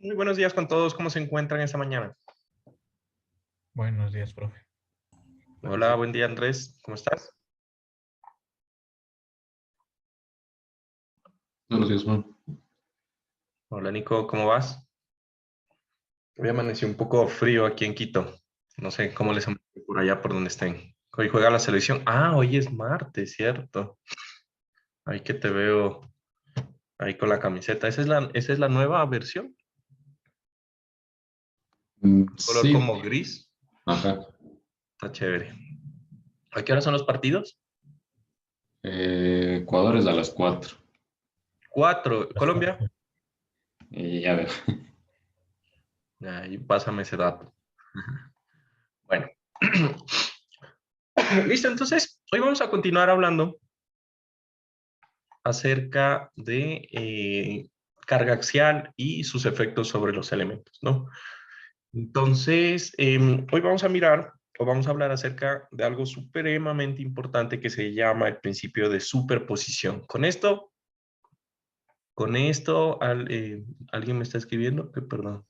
Muy buenos días con todos. ¿Cómo se encuentran esta mañana? Buenos días, profe. Hola, buen día Andrés. ¿Cómo estás? Buenos días, Juan. Hola Nico, ¿cómo vas? Hoy amaneció un poco frío aquí en Quito. No sé cómo les amaneció por allá por donde estén. Hoy juega la selección. Ah, hoy es martes, ¿cierto? Ahí que te veo ahí con la camiseta. ¿Esa es la nueva versión? Color Sí, como gris. ajá. Está chévere. ¿A qué hora son los partidos? Ecuador es a las 4. 4. ¿Colombia? Ya veo. Ahí pásame ese dato. Bueno. Listo, entonces hoy vamos a continuar hablando acerca de carga axial y sus efectos sobre los elementos, ¿no? Entonces, hoy vamos a mirar o vamos a hablar acerca de algo supremamente importante que se llama el principio de superposición. Con esto, ¿alguien me está escribiendo? Perdón.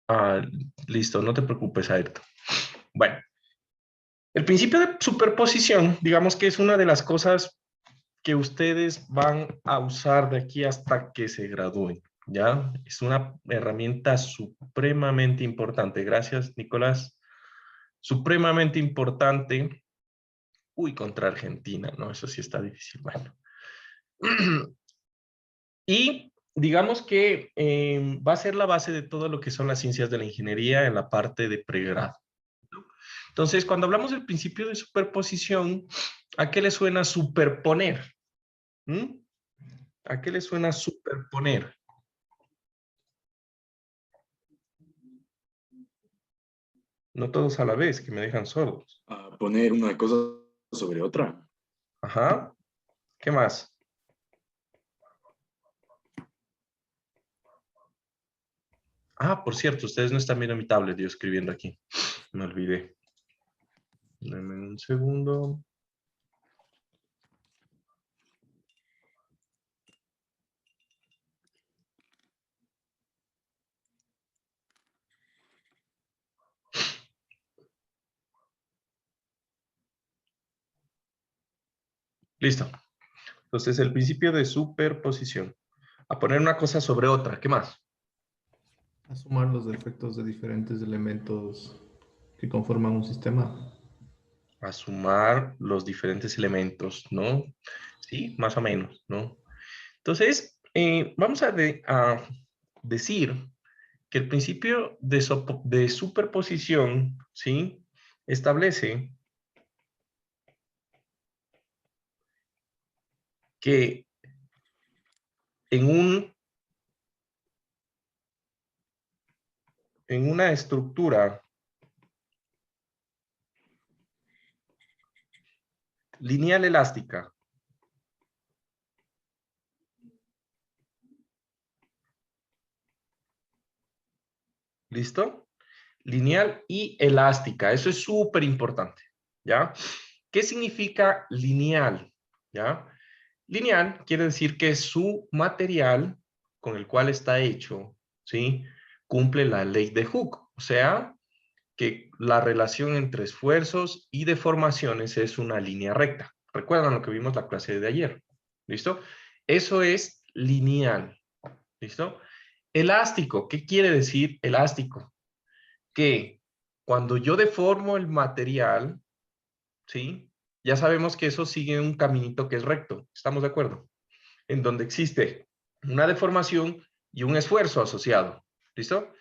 Ah, listo, no te preocupes, Ayrton. Bueno, el principio de superposición, digamos que es una de las cosas que ustedes van a usar de aquí hasta que se gradúen, ¿ya? Es una herramienta supremamente importante. Gracias, Nicolás. Supremamente importante. Uy, contra Argentina, ¿no? Eso sí está difícil. Bueno. Y digamos que va a ser la base de todo lo que son las ciencias de la ingeniería en la parte de pregrado. Entonces, cuando hablamos del principio de superposición, ¿a qué le suena superponer? ¿Mm? ¿A qué le suena superponer? No todos a la vez, que me dejan sordos. A poner una cosa sobre otra. Ajá. ¿Qué más? Ah, por cierto, ustedes no están viendo mi tablet, yo escribiendo aquí. Me olvidé. Dame un segundo. Listo. Entonces, el principio de superposición. A poner una cosa sobre otra. ¿Qué más? A sumar los efectos de diferentes elementos que conforman un sistema. A sumar los diferentes elementos, ¿no? Sí, más o menos, ¿no? Entonces, vamos a decir que el principio de superposición, ¿sí? Establece que en una estructura lineal elástica, ¿listo? Lineal y elástica, eso es súper importante, ¿ya? ¿Qué significa lineal? ¿Ya? Lineal quiere decir que su material con el cual está hecho, ¿sí? Cumple la ley de Hooke, o sea, que la relación entre esfuerzos y deformaciones es una línea recta. ¿Recuerdan lo que vimos la clase de ayer? ¿Listo? Eso es lineal. ¿Listo? Elástico, ¿qué quiere decir elástico? Que cuando yo deformo el material, ¿sí? Ya sabemos que eso sigue un caminito que es recto. ¿Estamos de acuerdo? En donde existe una deformación y un esfuerzo asociado. ¿Listo?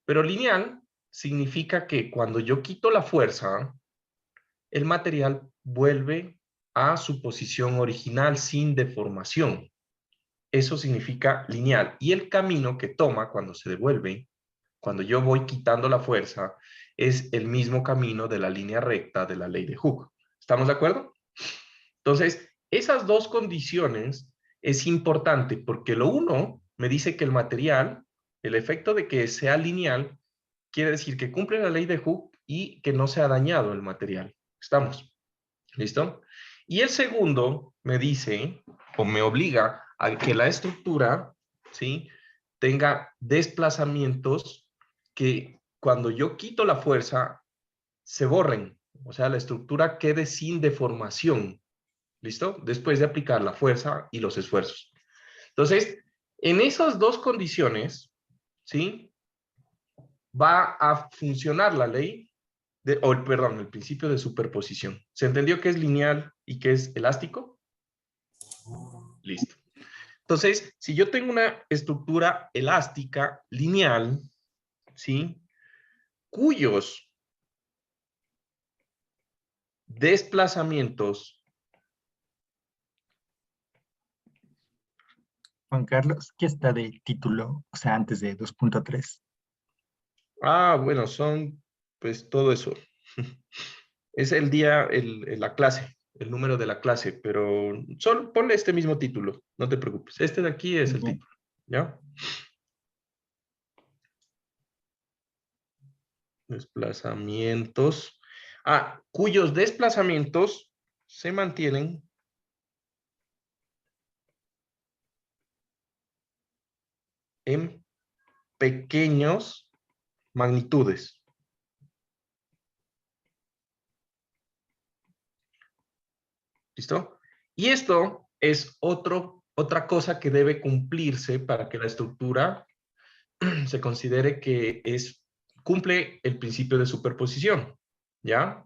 Pero lineal significa que cuando yo quito la fuerza, el material vuelve a su posición original sin deformación. Eso significa lineal. Y el camino que toma cuando se devuelve, cuando yo voy quitando la fuerza, es el mismo camino de la línea recta de la ley de Hooke. ¿Estamos de acuerdo? Entonces, esas dos condiciones es importante porque lo uno me dice que el material, el efecto de que sea lineal, quiere decir que cumple la ley de Hooke y que no se ha dañado el material. ¿Estamos? ¿Listo? Y el segundo me dice, o me obliga a que la estructura, ¿sí?, tenga desplazamientos que cuando yo quito la fuerza, se borren. O sea, la estructura quede sin deformación. ¿Listo? Después de aplicar la fuerza y los esfuerzos. Entonces, en esas dos condiciones, ¿sí?, va a funcionar la ley, perdón, el principio de superposición. ¿Se entendió qué es lineal y qué es elástico? Listo. Entonces, si yo tengo una estructura elástica lineal, ¿sí?, cuyos desplazamientos... Juan Carlos, ¿qué está de título? O sea, antes de 2.3. Ah, bueno, son pues todo eso. Es el día, la clase, el número de la clase, pero solo ponle este mismo título, no te preocupes. Este de aquí es el Ya. título, ¿ya? Desplazamientos. Ah, cuyos desplazamientos se mantienen en pequeños magnitudes. ¿Listo? Y esto es otra cosa que debe cumplirse para que la estructura se considere que cumple el principio de superposición, ¿ya?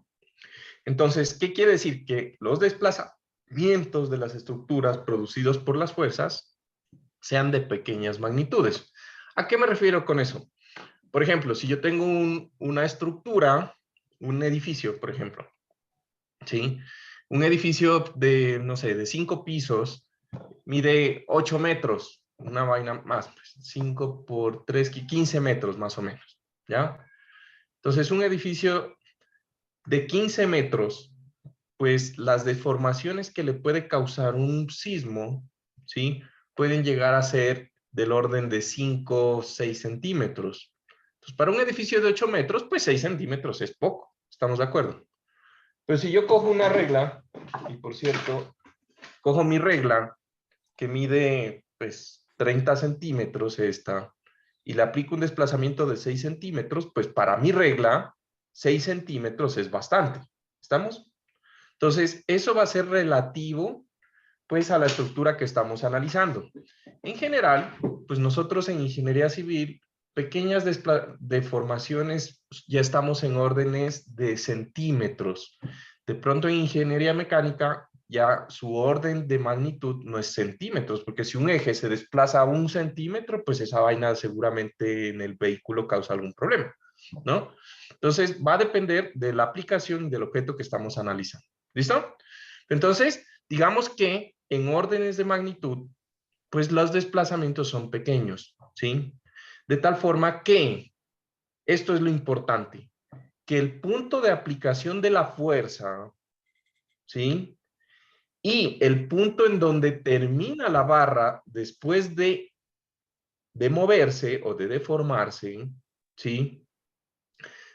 Entonces, ¿qué quiere decir? Que los desplazamientos de las estructuras producidos por las fuerzas sean de pequeñas magnitudes. ¿A qué me refiero con eso? Por ejemplo, si yo tengo una estructura, un edificio, por ejemplo, ¿sí? Un edificio de, no sé, de 5 pisos, mide 8 metros, una vaina más, pues, 5 por 3, 15 metros más o menos, ¿ya? Entonces, un edificio de 15 metros, pues las deformaciones que le puede causar un sismo, ¿sí?, pueden llegar a ser del orden de 5 o 6 centímetros. Entonces, para un edificio de 8 metros, pues 6 centímetros es poco, ¿estamos de acuerdo? Pero si yo cojo una regla, y por cierto, cojo mi regla que mide, pues, 30 centímetros esta, y le aplico un desplazamiento de 6 centímetros, pues para mi regla, 6 centímetros es bastante. ¿Estamos? Entonces, eso va a ser relativo, pues, a la estructura que estamos analizando. En general, pues nosotros en ingeniería civil, pequeñas deformaciones, ya estamos en órdenes de centímetros. De pronto en ingeniería mecánica, ya su orden de magnitud no es centímetros, porque si un eje se desplaza a 1 centímetro, pues esa vaina seguramente en el vehículo causa algún problema, ¿no? Entonces, va a depender de la aplicación del objeto que estamos analizando. ¿Listo? Entonces, digamos que en órdenes de magnitud, pues los desplazamientos son pequeños, ¿sí? De tal forma que, esto es lo importante, que el punto de aplicación de la fuerza, ¿sí?, y el punto en donde termina la barra después de moverse o de deformarse, ¿sí?,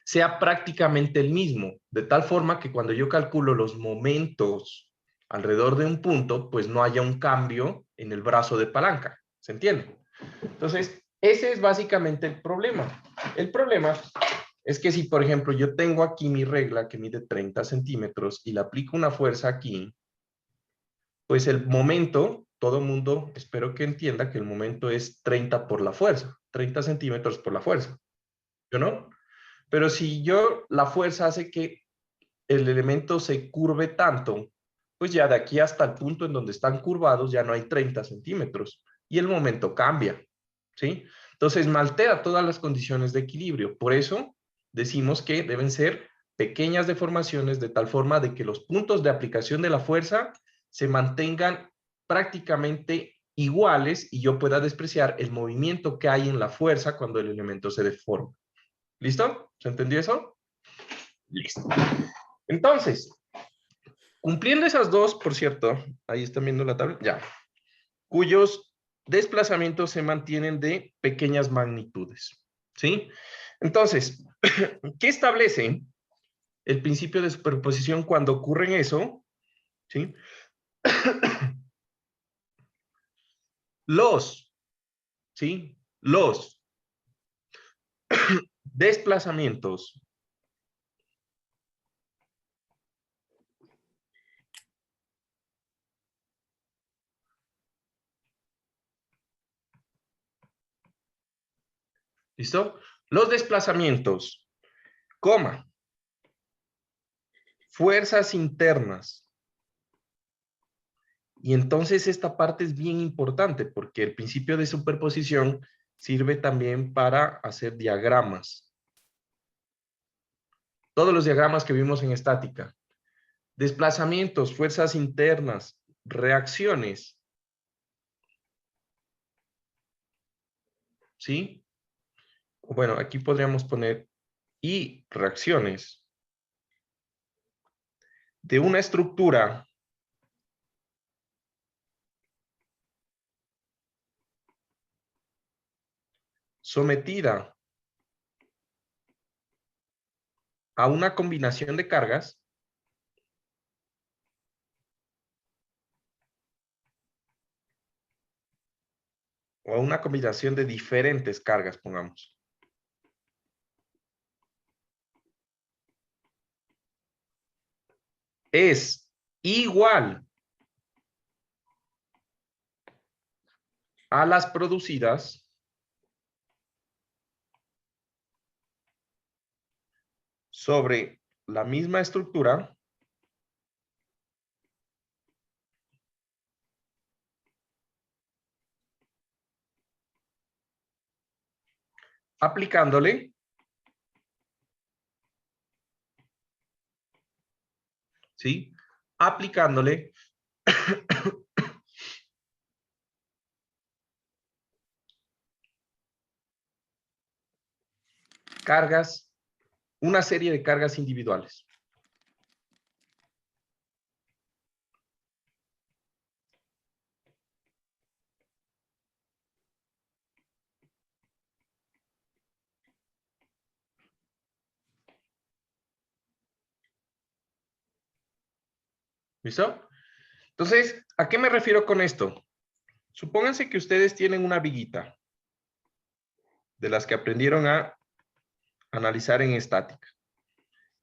sea prácticamente el mismo, de tal forma que cuando yo calculo los momentos alrededor de un punto, pues no haya un cambio en el brazo de palanca, ¿se entiende? Entonces, ese es básicamente el problema. El problema es que si, por ejemplo, yo tengo aquí mi regla que mide 30 centímetros y le aplico una fuerza aquí, pues el momento, todo mundo, espero que entienda que el momento es 30 por la fuerza, 30 centímetros por la fuerza, ¿yo no? Pero si la fuerza hace que el elemento se curve tanto, pues ya de aquí hasta el punto en donde están curvados ya no hay 30 centímetros y el momento cambia, ¿sí? Entonces me altera todas las condiciones de equilibrio. Por eso decimos que deben ser pequeñas deformaciones de tal forma de que los puntos de aplicación de la fuerza se mantengan prácticamente iguales y yo pueda despreciar el movimiento que hay en la fuerza cuando el elemento se deforma. ¿Listo? ¿Se entendió eso? Listo. Entonces, cumpliendo esas dos, por cierto, ahí están viendo la tabla, ya, cuyos desplazamientos se mantienen de pequeñas magnitudes, ¿sí? Entonces, ¿qué establece el principio de superposición cuando ocurre eso? ¿sí? Los, ¿sí? Los desplazamientos ¿listo? Los desplazamientos, coma, fuerzas internas. Y entonces esta parte es bien importante porque el principio de superposición sirve también para hacer diagramas. Todos los diagramas que vimos en estática. Desplazamientos, fuerzas internas, reacciones. ¿Sí? Bueno, aquí podríamos poner y reacciones de una estructura sometida a una combinación de cargas o a una combinación de diferentes cargas, pongamos. Es igual a las producidas sobre la misma estructura aplicándole ¿sí? Aplicándole cargas, una serie de cargas individuales. ¿Listo? Entonces, ¿a qué me refiero con esto? Supónganse que ustedes tienen una viguita de las que aprendieron a analizar en estática.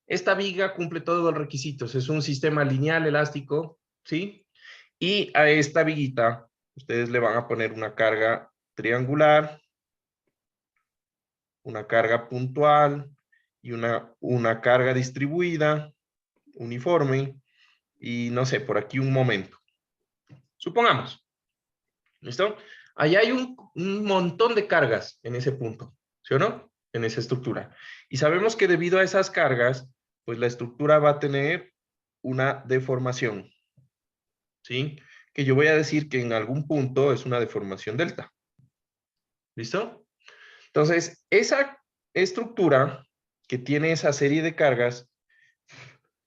Esta viga cumple todos los requisitos. Es un sistema lineal, elástico, ¿sí? Y a esta viguita ustedes le van a poner una carga triangular, una carga puntual y una carga distribuida, uniforme, y no sé, por aquí un momento. Supongamos, ¿listo? Ahí hay un montón de cargas en ese punto, ¿sí o no? En esa estructura. Y sabemos que debido a esas cargas, pues la estructura va a tener una deformación, ¿sí? Que yo voy a decir que en algún punto es una deformación delta. ¿Listo? Entonces, esa estructura que tiene esa serie de cargas,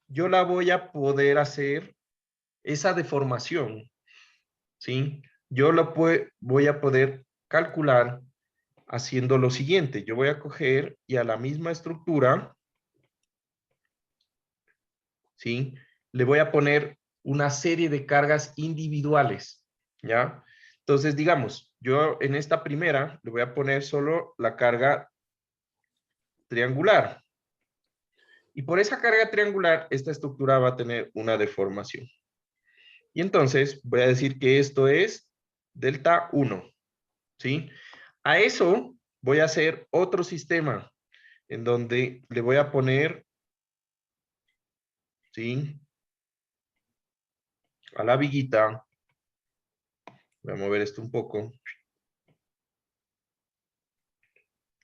yo la voy a poder hacer, esa deformación, ¿sí? Yo voy a poder calcular haciendo lo siguiente. Yo voy a coger y a la misma estructura, ¿sí? Le voy a poner una serie de cargas individuales, ¿ya? Entonces, digamos, yo en esta primera le voy a poner solo la carga triangular. Y por esa carga triangular, esta estructura va a tener una deformación. Y entonces voy a decir que esto es delta 1, ¿sí? A eso voy a hacer otro sistema en donde le voy a poner, ¿sí? A la viguita, voy a mover esto un poco.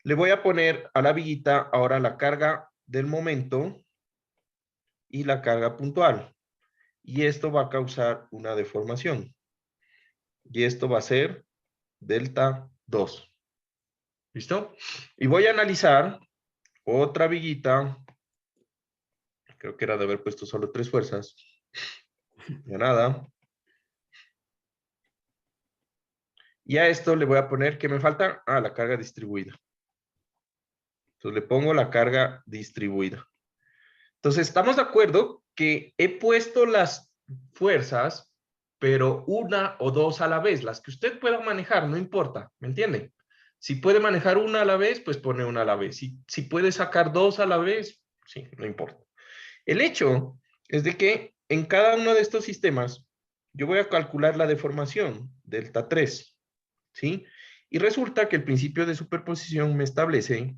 Le voy a poner a la viguita ahora la carga del momento y la carga puntual. Y esto va a causar una deformación. Y esto va a ser delta 2. ¿Listo? Y voy a analizar otra viguita. Creo que era de haber puesto solo 3 fuerzas. Ya nada. Y a esto le voy a poner, ¿qué me falta? Ah, la carga distribuida. Entonces le pongo la carga distribuida. Entonces, estamos de acuerdo que he puesto las fuerzas, pero una o dos a la vez, las que usted pueda manejar, no importa, ¿me entiende? Si puede manejar una a la vez, pues pone una a la vez. Si puede sacar dos a la vez, sí, no importa. El hecho es de que en cada uno de estos sistemas, yo voy a calcular la deformación, delta 3, ¿sí? Y resulta que el principio de superposición me establece,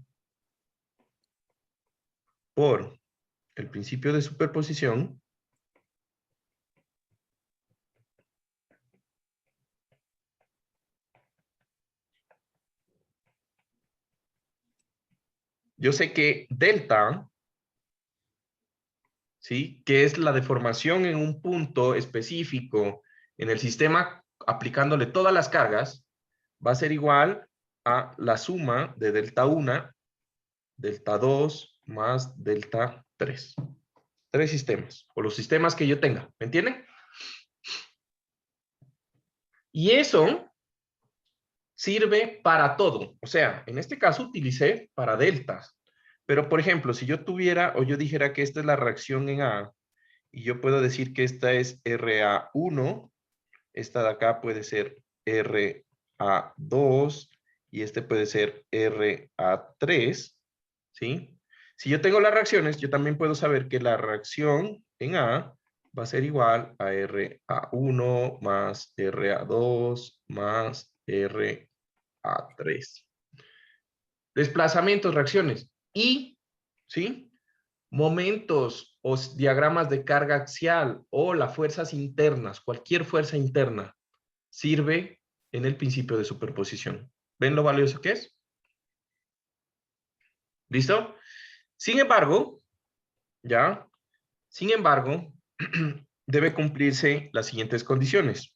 por el principio de superposición, yo sé que delta, ¿sí? Que es la deformación en un punto específico en el sistema aplicándole todas las cargas, va a ser igual a la suma de delta 1, delta 2 más delta 3. Tres sistemas, o los sistemas que yo tenga, ¿me entienden? Y eso sirve para todo. O sea, en este caso utilicé para deltas. Pero, por ejemplo, si yo tuviera, o yo dijera que esta es la reacción en A, y yo puedo decir que esta es RA1, esta de acá puede ser RA2, y este puede ser RA3, ¿sí? Si yo tengo las reacciones, yo también puedo saber que la reacción en A va a ser igual a RA1 más RA2 más RA3. Desplazamientos, reacciones. Y, ¿sí? Momentos o diagramas de carga axial o las fuerzas internas, cualquier fuerza interna, sirve en el principio de superposición. ¿Ven lo valioso que es? ¿Listo? Sin embargo, ¿ya? Sin embargo, debe cumplirse las siguientes condiciones.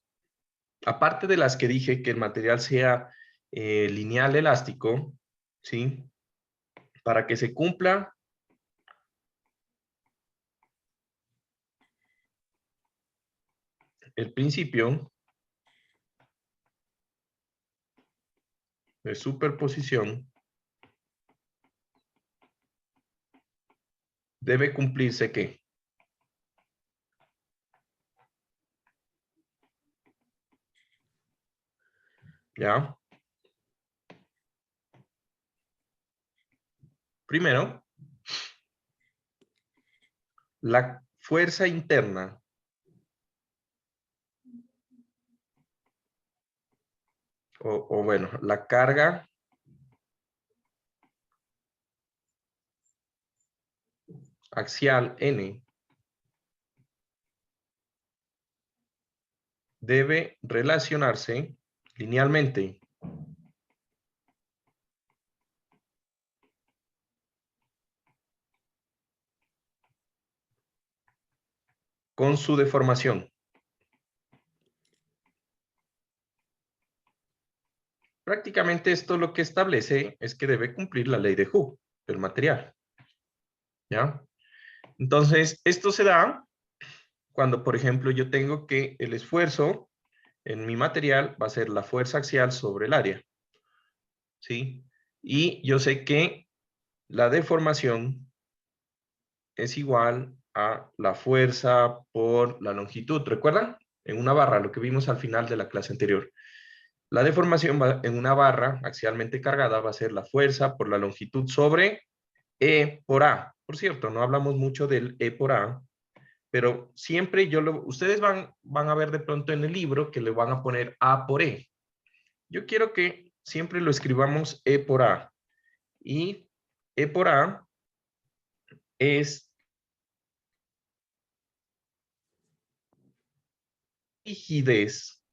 Aparte de las que dije, que el material sea lineal elástico, ¿sí? Para que se cumpla el principio de superposición, debe cumplirse ¿qué? ¿Ya? Primero, la fuerza interna o bueno, la carga axial N debe relacionarse linealmente con su deformación. Prácticamente esto lo que establece es que debe cumplir la ley de Hooke del material. ¿Ya? Entonces, esto se da cuando, por ejemplo, yo tengo que el esfuerzo en mi material va a ser la fuerza axial sobre el área. ¿Sí? Y yo sé que la deformación es igual a la fuerza por la longitud. ¿Recuerdan? En una barra, lo que vimos al final de la clase anterior. La deformación en una barra axialmente cargada va a ser la fuerza por la longitud sobre E por A. Por cierto, no hablamos mucho del E por A, pero siempre ustedes van a ver de pronto en el libro que le van a poner A por E. Yo quiero que siempre lo escribamos E por A. Y E por A es rigidez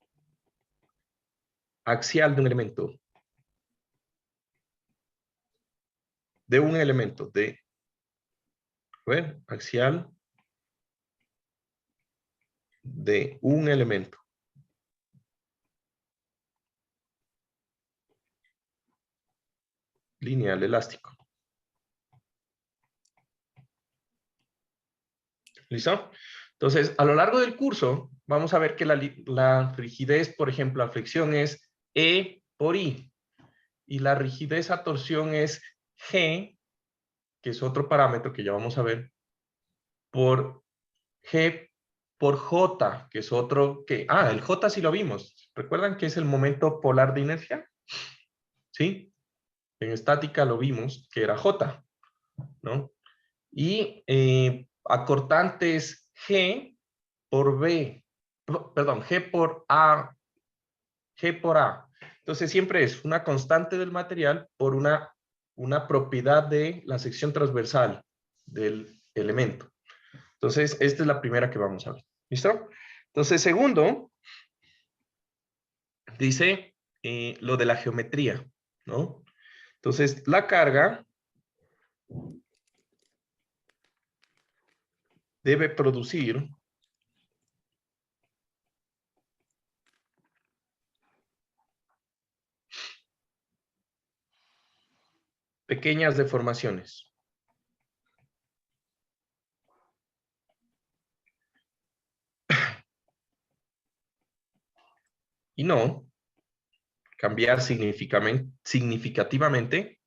axial de un elemento. De un elemento, axial de un elemento. Lineal elástico. ¿Listo? Entonces, a lo largo del curso, vamos a ver que la rigidez, por ejemplo, la flexión es E por I. Y la rigidez a torsión es G, que es otro parámetro que ya vamos a ver, por G por J, que es otro que... Ah, el J sí lo vimos. ¿Recuerdan que es el momento polar de inercia? ¿Sí? En estática lo vimos, que era J, ¿no? Y acortantes G por B, perdón, G por A, G por A. Entonces siempre es una constante del material por una propiedad de la sección transversal del elemento. Entonces, esta es la primera que vamos a ver. ¿Listo? Entonces, segundo, dice lo de la geometría, ¿no? Entonces, la carga debe producir pequeñas deformaciones. Y no cambiar significativamente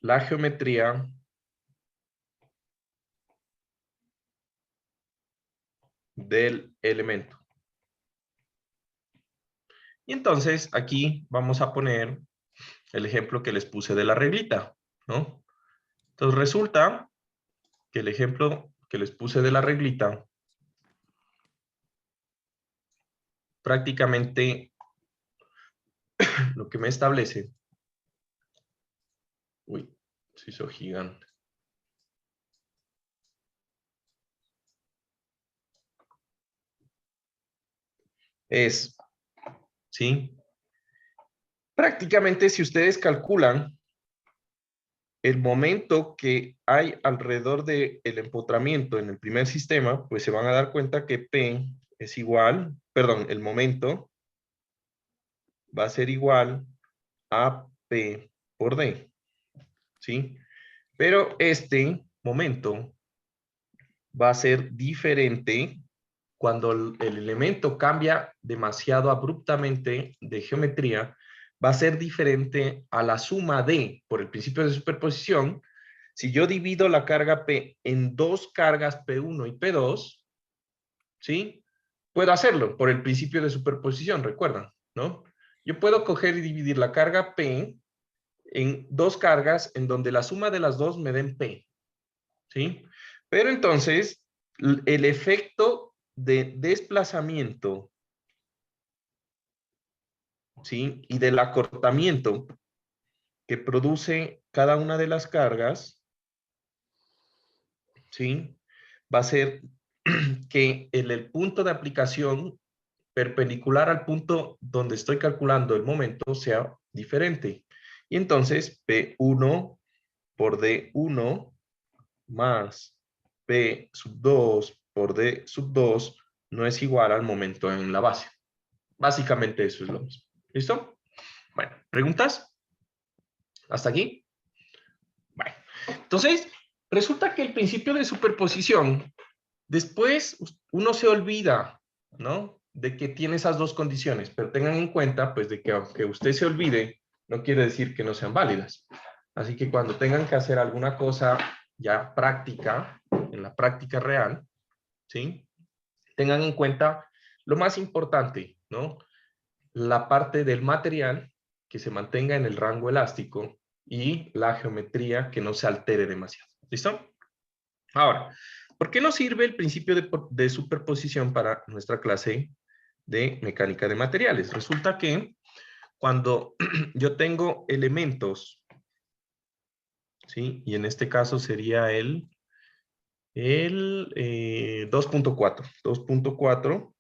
la geometría del elemento. Y entonces aquí vamos a poner el ejemplo que les puse de la reglita, ¿no? Entonces resulta que el ejemplo que les puse de la reglita prácticamente lo que me establece, uy, se hizo gigante, es, ¿sí? Prácticamente si ustedes calculan el momento que hay alrededor del empotramiento en el primer sistema, pues se van a dar cuenta que P es igual, perdón, el momento va a ser igual a P por D, ¿sí? Pero este momento va a ser diferente cuando el elemento cambia demasiado abruptamente de geometría, va a ser diferente a la suma de, por el principio de superposición. Si yo divido la carga P en dos cargas P1 y P2, ¿sí? Puedo hacerlo por el principio de superposición, recuerdan, ¿no? Yo puedo coger y dividir la carga P en dos cargas en donde la suma de las dos me den P, ¿sí? Pero entonces, el efecto de desplazamiento, ¿sí? Y del acortamiento que produce cada una de las cargas, ¿sí? Va a ser que el punto de aplicación perpendicular al punto donde estoy calculando el momento sea diferente. Y entonces P1 por D1 más P sub 2 por D sub 2 no es igual al momento en la base. Básicamente eso es lo mismo. ¿Listo? Bueno, ¿preguntas? ¿Hasta aquí? Bueno, entonces resulta que el principio de superposición, después uno se olvida, ¿no? De que tiene esas dos condiciones, pero tengan en cuenta, pues, de que aunque usted se olvide, no quiere decir que no sean válidas. Así que cuando tengan que hacer alguna cosa ya práctica, en la práctica real, ¿sí? Tengan en cuenta lo más importante, ¿no? La parte del material que se mantenga en el rango elástico y la geometría que no se altere demasiado. ¿Listo? Ahora, ¿por qué nos sirve el principio de superposición para nuestra clase de mecánica de materiales? Resulta que cuando yo tengo elementos, ¿sí? Y en este caso sería el 2.4,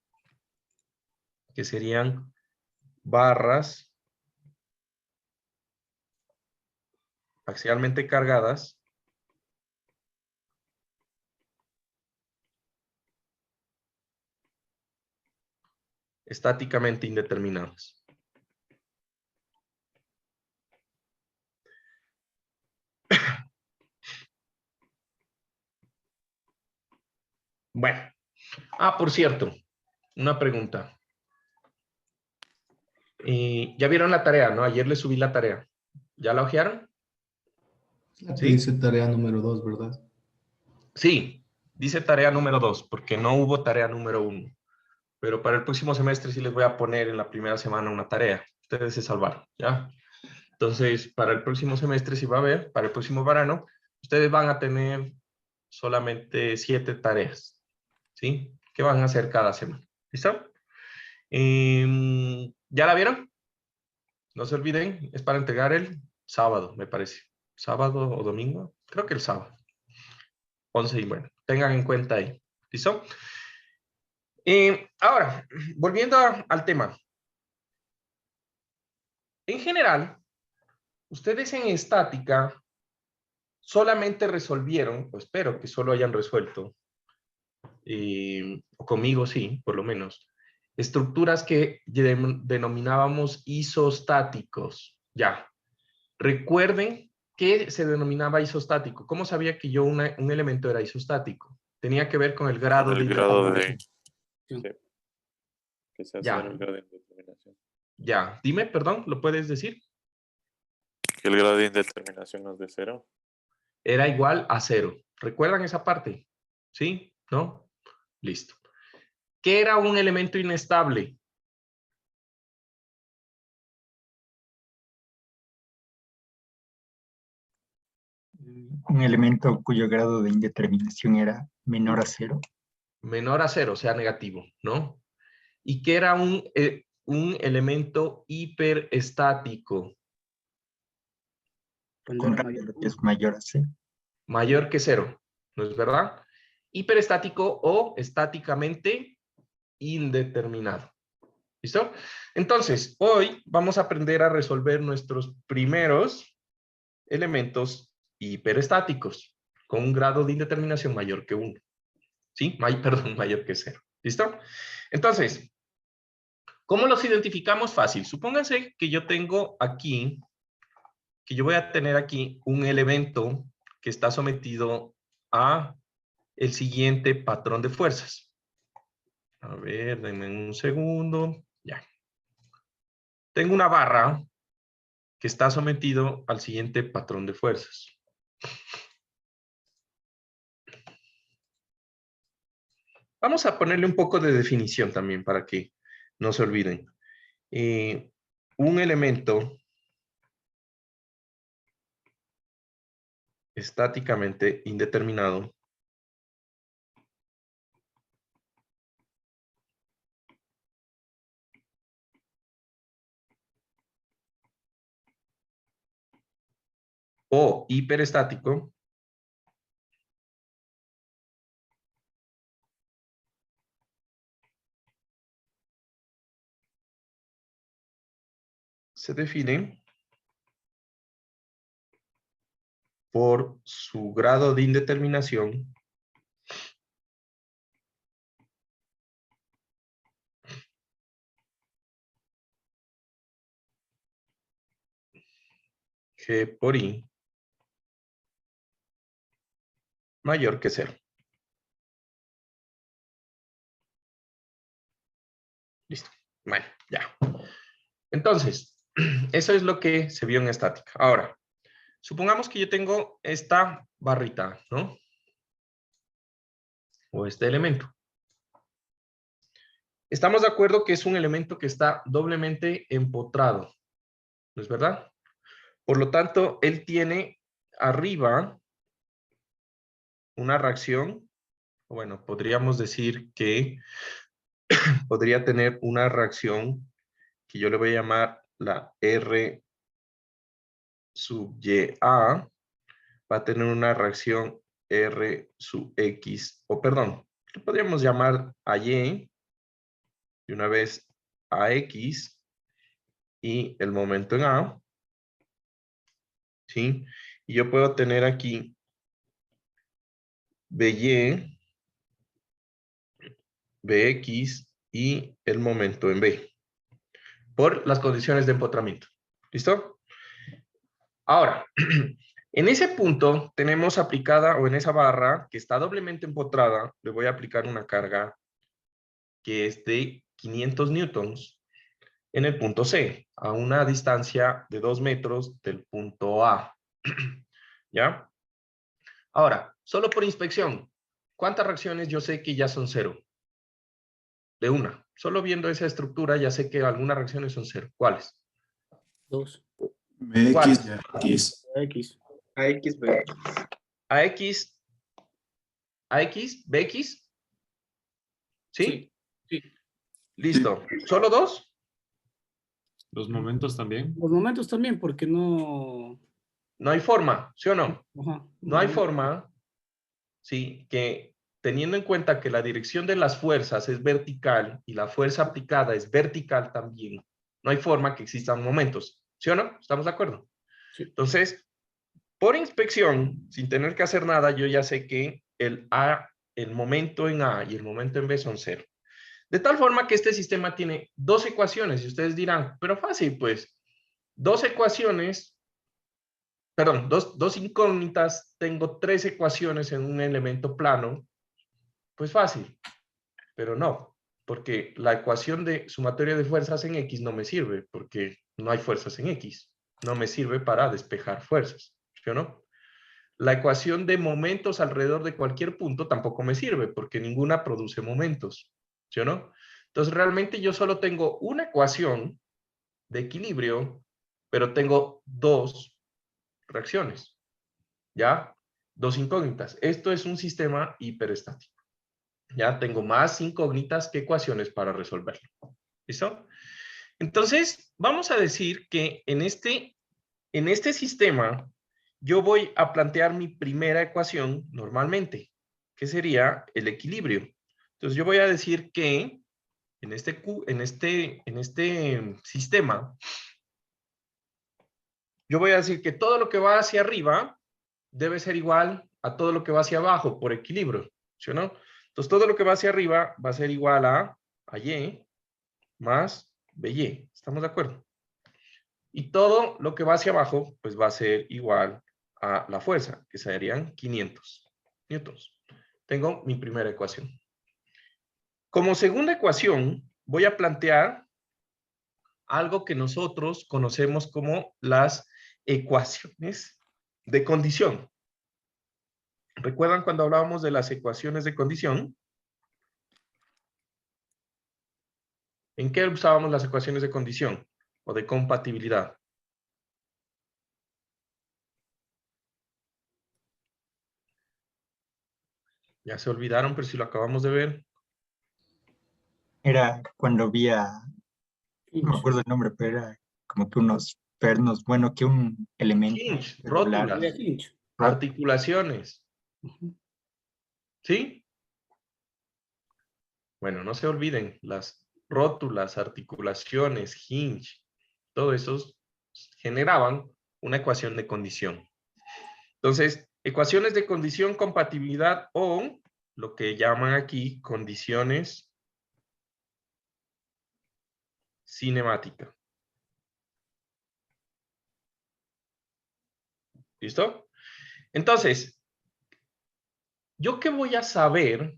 que serían barras axialmente cargadas estáticamente indeterminadas. Bueno, Ah, por cierto, una pregunta. Ya vieron la tarea, ¿no? Ayer les subí la tarea. ¿Ya la hojearon? La que ¿Sí? dice tarea número 2, ¿verdad? Sí, dice tarea número 2, porque no hubo tarea número 1. Pero para el próximo semestre sí les voy a poner en la primera semana una tarea. Ustedes se salvaron, ¿ya? Entonces, para el próximo semestre sí va a haber, para el próximo verano, ustedes van a tener solamente 7 tareas, ¿sí? Que van a hacer cada semana. ¿Listo? ¿Ya la vieron? No se olviden, es para entregar el sábado, me parece. ¿Sábado o domingo? Creo que el sábado. 11 y bueno, tengan en cuenta ahí. ¿Listo? Ahora, volviendo al tema. En general, ustedes en estática solamente resolvieron, o espero que solo hayan resuelto, conmigo sí, por lo menos, estructuras que denominábamos isostáticos. Ya. Recuerden que se denominaba isostático. ¿Cómo sabía que yo un elemento era isostático? Tenía que ver con el grado Con de el grado de... indeterminación. Sí, que se hace Ya, en el grado de indeterminación. ya. Dime, perdón, ¿lo puedes decir? Que el grado de indeterminación no es de 0. Era igual a 0. ¿Recuerdan esa parte? ¿Sí? ¿No? Listo. ¿Qué era un elemento inestable? Un elemento cuyo grado de indeterminación era menor a 0. Menor a 0, o sea, negativo, ¿no? ¿Y qué era un elemento hiperestático? Cuando Con era grado mayor. que es mayor a 0. Mayor que 0, ¿no es verdad? Hiperestático o estáticamente indeterminado. ¿Listo? Entonces, hoy vamos a aprender a resolver nuestros primeros elementos hiperestáticos con un grado de indeterminación mayor que 1. ¿Sí? Perdón, mayor que 0. ¿Listo? Entonces, ¿cómo los identificamos? Fácil. Supónganse que yo tengo aquí, que yo voy a tener aquí un elemento que está sometido a el siguiente patrón de fuerzas. A ver, denme un segundo. Ya. Tengo una barra que está sometido al siguiente patrón de fuerzas. Vamos a ponerle un poco de definición también para que no se olviden. Un elemento estáticamente indeterminado o hiperestático se define por su grado de indeterminación G por I mayor que 0. Listo. Bueno, ya. Entonces, eso es lo que se vio en estática. Ahora, supongamos que yo tengo esta barrita, ¿no? O este elemento. Estamos de acuerdo que es un elemento que está doblemente empotrado, ¿no es verdad? Por lo tanto, él tiene arriba una reacción, bueno, podríamos decir que podría tener una reacción que yo le voy a llamar la R sub YA, va a tener una reacción R sub X, o perdón, le podríamos llamar a Y, y una vez a X, y el momento en A, ¿sí? Y yo puedo tener aquí BY, BX y el momento en B, por las condiciones de empotramiento. ¿Listo? Ahora, En ese punto tenemos aplicada, o en esa barra que está doblemente empotrada, le voy a aplicar una carga que es de 500 newtons en el punto C, a una distancia de 2 metros del punto A. ¿Ya? Ahora, solo por inspección, ¿cuántas reacciones yo sé que ya son cero? De una. Solo viendo esa estructura ya sé que algunas reacciones son cero. ¿Cuáles? 2. ¿Cuáles? X. X. AX, B. AX, AX, BX. ¿Sí? Sí. Listo. ¿Solo dos? Los momentos también. Los momentos también, porque no. No hay forma, ¿sí o no? Ajá. No hay forma, sí, que teniendo en cuenta que la dirección de las fuerzas es vertical y la fuerza aplicada es vertical también, no hay forma que existan momentos, ¿sí o no? ¿Estamos de acuerdo? Sí. Entonces, por inspección, sin tener que hacer nada, yo ya sé que el momento en A y el momento en B son cero. De tal forma que este sistema tiene dos ecuaciones, y ustedes dirán, pero fácil, pues, dos ecuaciones, perdón, dos incógnitas, tengo tres ecuaciones en un elemento plano, pues fácil, pero no, porque la ecuación de sumatoria de fuerzas en X no me sirve, porque no hay fuerzas en X, no me sirve para despejar fuerzas, ¿sí o no? La ecuación de momentos alrededor de cualquier punto tampoco me sirve, porque ninguna produce momentos, ¿sí o no? Entonces realmente yo solo tengo una ecuación de equilibrio, pero tengo dos reacciones, ¿ya? Dos incógnitas. Esto es un sistema hiperestático. Ya tengo más incógnitas que ecuaciones para resolverlo. ¿Listo? Entonces, vamos a decir que en este sistema yo voy a plantear mi primera ecuación normalmente, que sería el equilibrio. Entonces yo voy a decir que en este sistema, yo voy a decir que todo lo que va hacia arriba debe ser igual a todo lo que va hacia abajo por equilibrio, ¿sí o no? Entonces todo lo que va hacia arriba va a ser igual a Y más BY. ¿Estamos de acuerdo? Y todo lo que va hacia abajo, pues va a ser igual a la fuerza, que serían 500 newtons. Tengo mi primera ecuación. Como segunda ecuación, voy a plantear algo que nosotros conocemos como las ecuaciones de condición. ¿Recuerdan cuando hablábamos de las ecuaciones de condición? ¿En qué usábamos las ecuaciones de condición o de compatibilidad? Ya se olvidaron, pero si lo acabamos de ver. Era cuando había, no me acuerdo el nombre, pero era como que unos pernos, bueno, que un elemento Hinge, regular. rótulas, Hinch. articulaciones. Ujú. ¿Sí? Bueno, no se olviden, las rótulas, articulaciones, hinge, todo eso generaban una ecuación de condición. Entonces, ecuaciones de condición, compatibilidad o lo que llaman aquí condiciones cinemáticas. ¿Listo? Entonces, ¿yo qué voy a saber?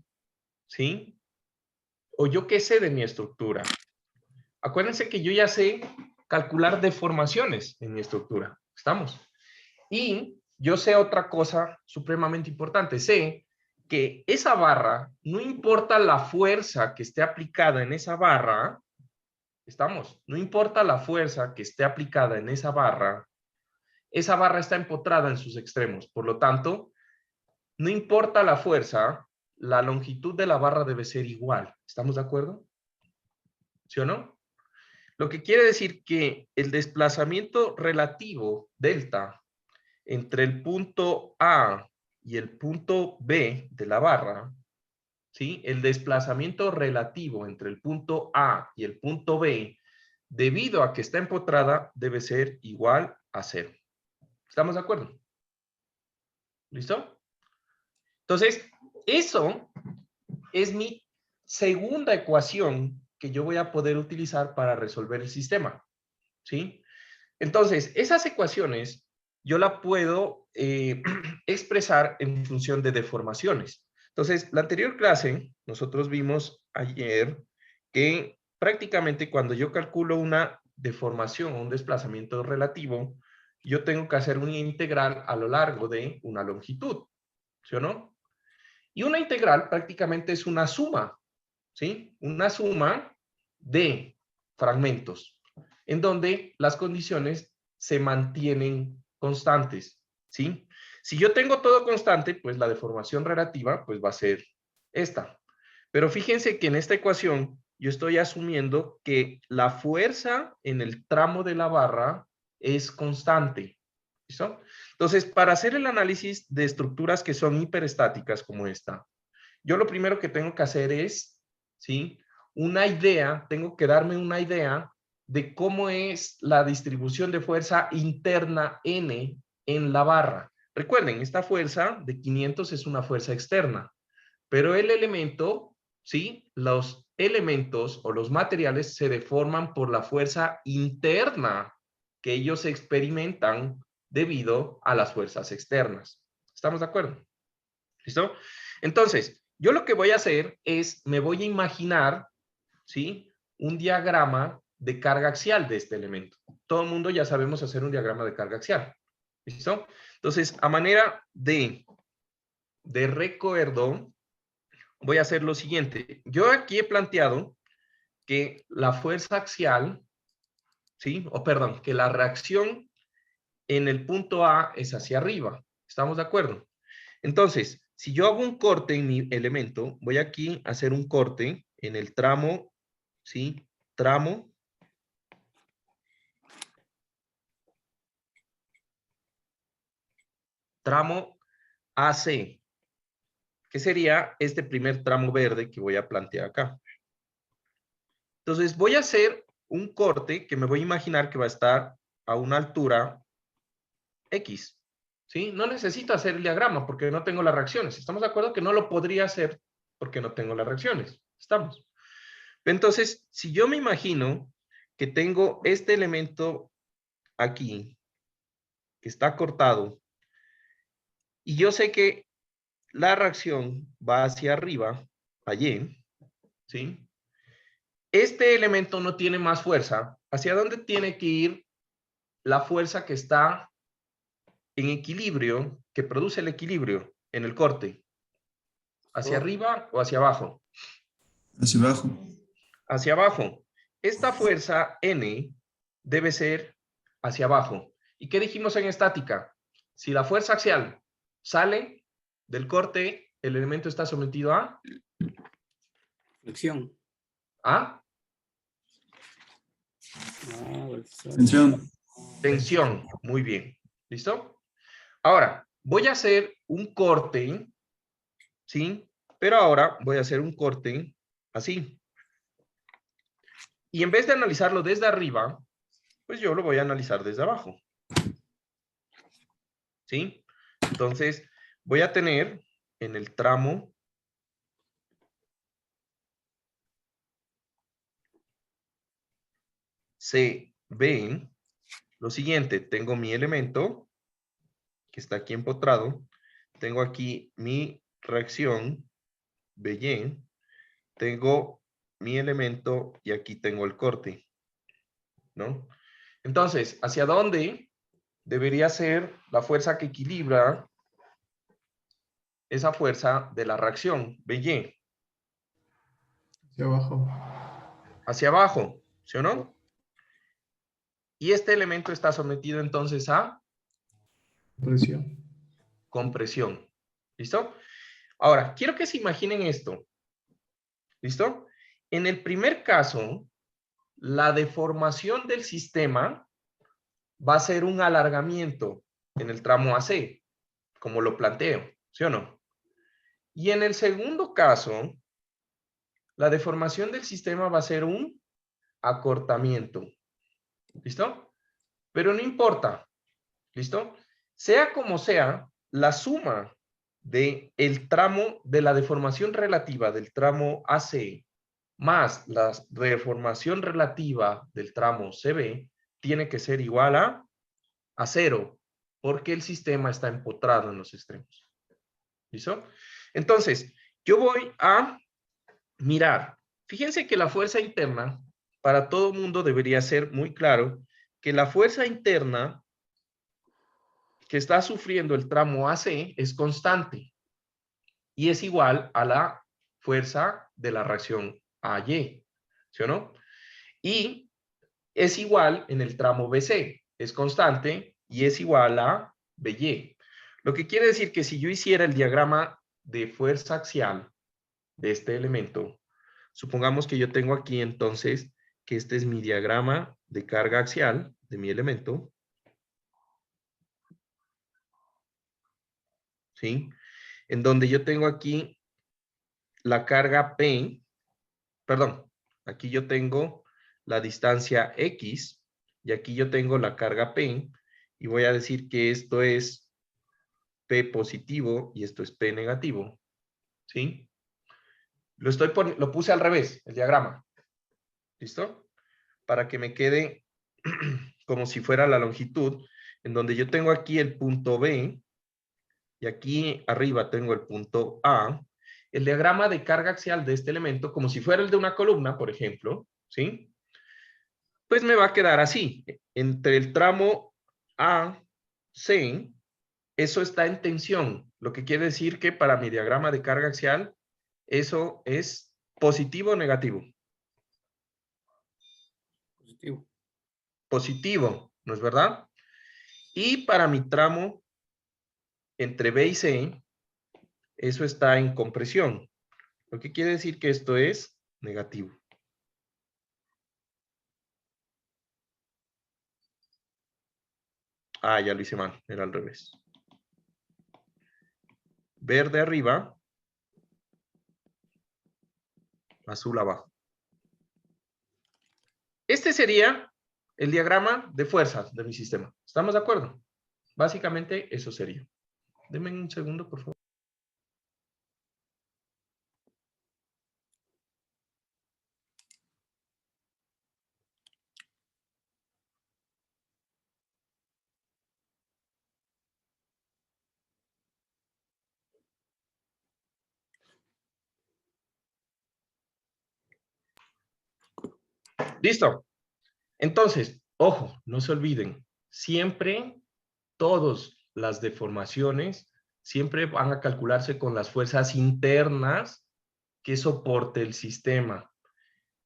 ¿Sí? O yo qué sé de mi estructura. Acuérdense que yo ya sé calcular deformaciones en mi estructura. ¿Estamos? Y yo sé otra cosa supremamente importante. Sé que esa barra, no importa la fuerza que esté aplicada en esa barra, ¿estamos? No importa la fuerza que esté aplicada en esa barra está empotrada en sus extremos. Por lo tanto, no importa la fuerza, la longitud de la barra debe ser igual. ¿Estamos de acuerdo? ¿Sí o no? Lo que quiere decir que el desplazamiento relativo, delta, entre el punto A y el punto B de la barra, ¿sí? El desplazamiento relativo entre el punto A y el punto B, debido a que está empotrada, debe ser igual a 0. ¿Estamos de acuerdo? ¿Listo? Entonces, eso es mi segunda ecuación que yo voy a poder utilizar para resolver el sistema, ¿sí? Entonces, esas ecuaciones yo la puedo expresar en función de deformaciones. Entonces, la anterior clase, nosotros vimos ayer que prácticamente cuando yo calculo una deformación o un desplazamiento relativo, yo tengo que hacer una integral a lo largo de una longitud, ¿sí o no? Y una integral prácticamente es una suma, ¿sí? Una suma de fragmentos, en donde las condiciones se mantienen constantes, ¿sí? Si yo tengo todo constante, pues la deformación relativa pues va a ser esta. Pero fíjense que en esta ecuación yo estoy asumiendo que la fuerza en el tramo de la barra es constante, ¿listo? Entonces, para hacer el análisis de estructuras que son hiperestáticas como esta, yo lo primero que tengo que hacer es, ¿sí? Una idea, tengo que darme una idea de cómo es la distribución de fuerza interna N en la barra. Recuerden, esta fuerza de 500 es una fuerza externa, pero el elemento, ¿sí? Los elementos o los materiales se deforman por la fuerza interna que ellos experimentan debido a las fuerzas externas. ¿Estamos de acuerdo? ¿Listo? Entonces, yo lo que voy a hacer es, me voy a imaginar, ¿sí? Un diagrama de carga axial de este elemento. Todo el mundo ya sabemos hacer un diagrama de carga axial. ¿Listo? Entonces, a manera de recuerdo, voy a hacer lo siguiente. Yo aquí he planteado que la fuerza axial, ¿sí? O perdón, que la reacción en el punto A es hacia arriba. ¿Estamos de acuerdo? Entonces, si yo hago un corte en mi elemento, voy aquí a hacer un corte en el tramo, ¿sí? Tramo AC, que sería este primer tramo verde que voy a plantear acá. Entonces, voy a hacer un corte que me voy a imaginar que va a estar a una altura X, ¿sí? No necesito hacer el diagrama porque no tengo las reacciones. ¿Estamos de acuerdo que no lo podría hacer porque no tengo las reacciones? ¿Estamos? Entonces, si yo me imagino que tengo este elemento aquí, que está cortado, y yo sé que la reacción va hacia arriba, allí, ¿sí? Este elemento no tiene más fuerza. ¿Hacia dónde tiene que ir la fuerza que está en equilibrio, que produce el equilibrio en el corte? ¿Hacia arriba o hacia abajo? Hacia abajo. Hacia abajo. Esta fuerza N debe ser hacia abajo. ¿Y qué dijimos en estática? Si la fuerza axial sale del corte, el elemento está sometido a Flexión. Tensión. Tensión. Muy bien. ¿Listo? Ahora, voy a hacer un corte, ¿sí? Pero ahora voy a hacer un corte así. Y en vez de analizarlo desde arriba, pues yo lo voy a analizar desde abajo. ¿Sí? Entonces, voy a tener en el tramo CB lo siguiente. Tengo mi elemento que está aquí empotrado. Tengo aquí mi reacción BY. Tengo mi elemento y aquí tengo el corte, ¿no? Entonces, ¿hacia dónde debería ser la fuerza que equilibra esa fuerza de la reacción BY? Hacia abajo. Hacia abajo, ¿sí o no? Y este elemento está sometido entonces a Presión. compresión. ¿Listo? Ahora, quiero que se imaginen esto. ¿Listo? En el primer caso, la deformación del sistema va a ser un alargamiento en el tramo AC, como lo planteo, ¿sí o no? Y en el segundo caso, la deformación del sistema va a ser un acortamiento. ¿Listo? Pero no importa. ¿Listo? Sea como sea, la suma de el tramo de la deformación relativa del tramo AC más la deformación relativa del tramo CB tiene que ser igual a 0. porque el sistema está empotrado en los extremos. ¿Listo? Entonces, yo voy a mirar. Fíjense que la fuerza interna, para todo mundo debería ser muy claro que la fuerza interna que está sufriendo el tramo AC es constante y es igual a la fuerza de la reacción AY, ¿sí o no? Y es igual en el tramo BC, es constante y es igual a BY. Lo que quiere decir que si yo hiciera el diagrama de fuerza axial de este elemento, supongamos que yo tengo aquí entonces que este es mi diagrama de carga axial de mi elemento, ¿sí? En donde yo tengo aquí la carga P, perdón, aquí yo tengo la distancia X y aquí yo tengo la carga P y voy a decir que esto es P positivo y esto es P negativo, ¿sí? Lo puse al revés, el diagrama, ¿listo? Para que me quede como si fuera la longitud, en donde yo tengo aquí el punto B y aquí arriba tengo el punto A. El diagrama de carga axial de este elemento, como si fuera el de una columna, por ejemplo, ¿sí? Pues me va a quedar así. Entre el tramo AC, eso está en tensión, lo que quiere decir que para mi diagrama de carga axial, eso es positivo o negativo. Positivo. Positivo, ¿no es verdad? Y para mi tramo entre B y C, eso está en compresión, lo que quiere decir que esto es negativo. Ah, ya lo hice mal, era al revés. Verde arriba, azul abajo. Este sería el diagrama de fuerzas de mi sistema. ¿Estamos de acuerdo? Básicamente eso sería. Denme un segundo, por favor. Listo. Entonces, ojo, no se olviden, siempre todas las deformaciones siempre van a calcularse con las fuerzas internas que soporte el sistema.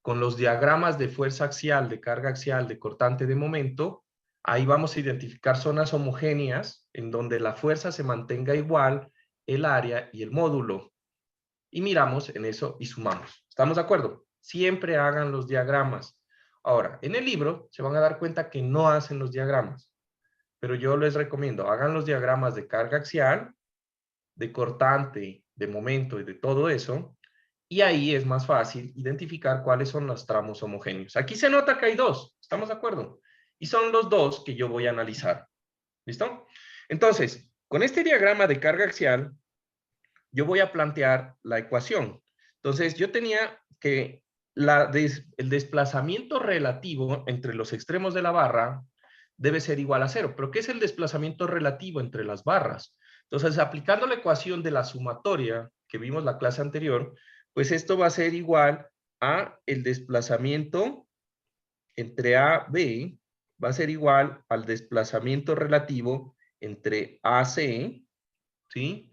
Con los diagramas de fuerza axial, de carga axial, de cortante de momento, ahí vamos a identificar zonas homogéneas en donde la fuerza se mantenga igual, el área y el módulo. Y miramos en eso y sumamos. ¿Estamos de acuerdo? Siempre hagan los diagramas. Ahora, en el libro se van a dar cuenta que no hacen los diagramas, pero yo les recomiendo, hagan los diagramas de carga axial, de cortante, de momento y de todo eso, y ahí es más fácil identificar cuáles son los tramos homogéneos. Aquí se nota que hay dos, ¿estamos de acuerdo? Y son los dos que yo voy a analizar. ¿Listo? Entonces, con este diagrama de carga axial, yo voy a plantear la ecuación. Entonces, yo tenía que el desplazamiento relativo entre los extremos de la barra debe ser igual a 0. ¿Pero qué es el desplazamiento relativo entre las barras? Entonces, aplicando la ecuación de la sumatoria que vimos la clase anterior, pues esto va a ser igual a el desplazamiento entre A, B, va a ser igual al desplazamiento relativo entre AC, ¿sí?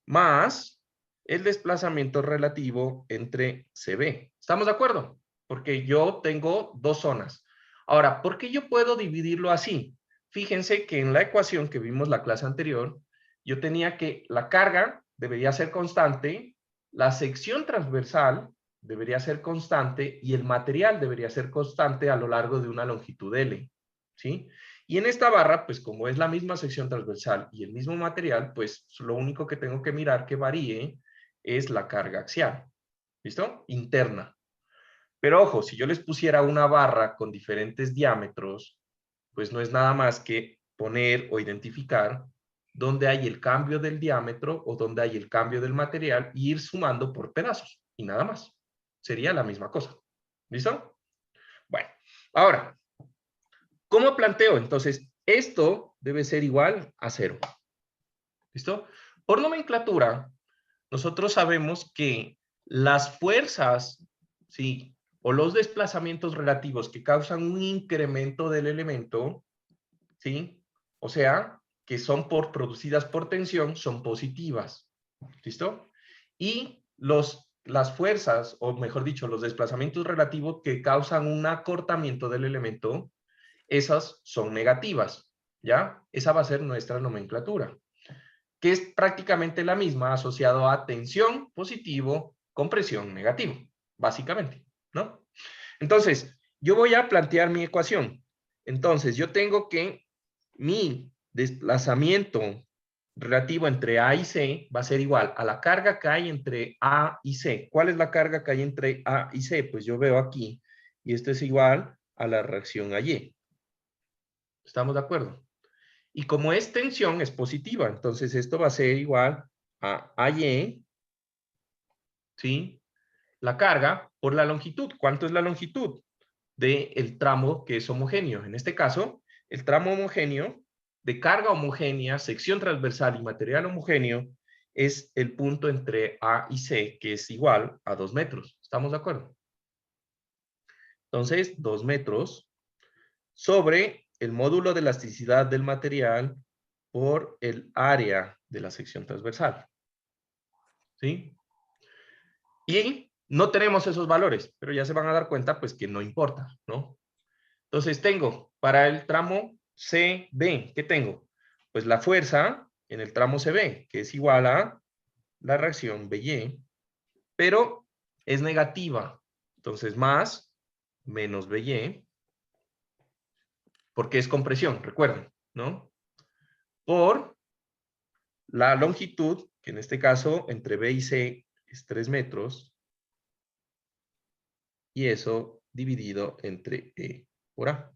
Más el desplazamiento relativo entre CB. ¿Estamos de acuerdo? Porque yo tengo dos zonas. Ahora, ¿por qué yo puedo dividirlo así? Fíjense que en la ecuación que vimos la clase anterior, yo tenía que la carga debería ser constante, la sección transversal debería ser constante y el material debería ser constante a lo largo de una longitud L, ¿sí? Y en esta barra, pues como es la misma sección transversal y el mismo material, pues lo único que tengo que mirar que varíe es la carga axial. ¿Listo? Interna. Pero ojo, si yo les pusiera una barra con diferentes diámetros, pues no es nada más que poner o identificar dónde hay el cambio del diámetro o dónde hay el cambio del material y ir sumando por pedazos y nada más. Sería la misma cosa. ¿Listo? Bueno, ahora, ¿cómo planteo? Entonces, esto debe ser igual a 0. ¿Listo? Por nomenclatura, nosotros sabemos que las fuerzas, ¿sí?, o los desplazamientos relativos que causan un incremento del elemento, ¿sí?, o sea, que son producidas por tensión, son positivas. ¿Listo? Y las fuerzas, o mejor dicho, los desplazamientos relativos que causan un acortamiento del elemento, esas son negativas, ¿ya? Esa va a ser nuestra nomenclatura, que es prácticamente la misma asociado a tensión positivo, compresión negativo, básicamente, ¿no? Entonces, yo voy a plantear mi ecuación. Entonces, yo tengo que mi desplazamiento relativo entre A y C va a ser igual a la carga que hay entre A y C. ¿Cuál es la carga que hay entre A y C? Pues yo veo aquí, y esto es igual a la reacción a Y. ¿Estamos de acuerdo? Y como es tensión, es positiva, entonces esto va a ser igual a AY, ¿sí?, la carga por la longitud. ¿Cuánto es la longitud del tramo que es homogéneo? En este caso, el tramo homogéneo de carga homogénea, sección transversal y material homogéneo es el punto entre A y C, que es igual a 2 metros. ¿Estamos de acuerdo? Entonces, 2 metros sobre el módulo de elasticidad del material por el área de la sección transversal. ¿Sí? Y no tenemos esos valores, pero ya se van a dar cuenta, pues, que no importa, ¿no? Entonces, tengo para el tramo CB, ¿qué tengo? Pues la fuerza en el tramo CB, que es igual a la reacción BY, pero es negativa. Entonces, más menos BY, porque es compresión, recuerden, ¿no? Por la longitud, que en este caso entre B y C es 3 metros, y eso dividido entre E por A.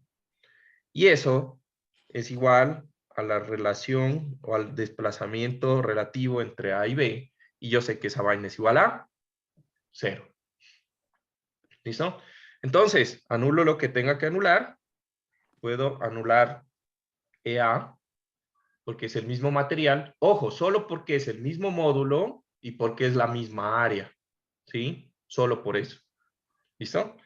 Y eso es igual a la relación o al desplazamiento relativo entre A y B, y yo sé que esa vaina es igual a 0. ¿Listo? Entonces, anulo lo que tenga que anular. Puedo anular EA, porque es el mismo material. Ojo, solo porque es el mismo módulo y porque es la misma área. ¿Sí? Solo por eso. ¿Listo?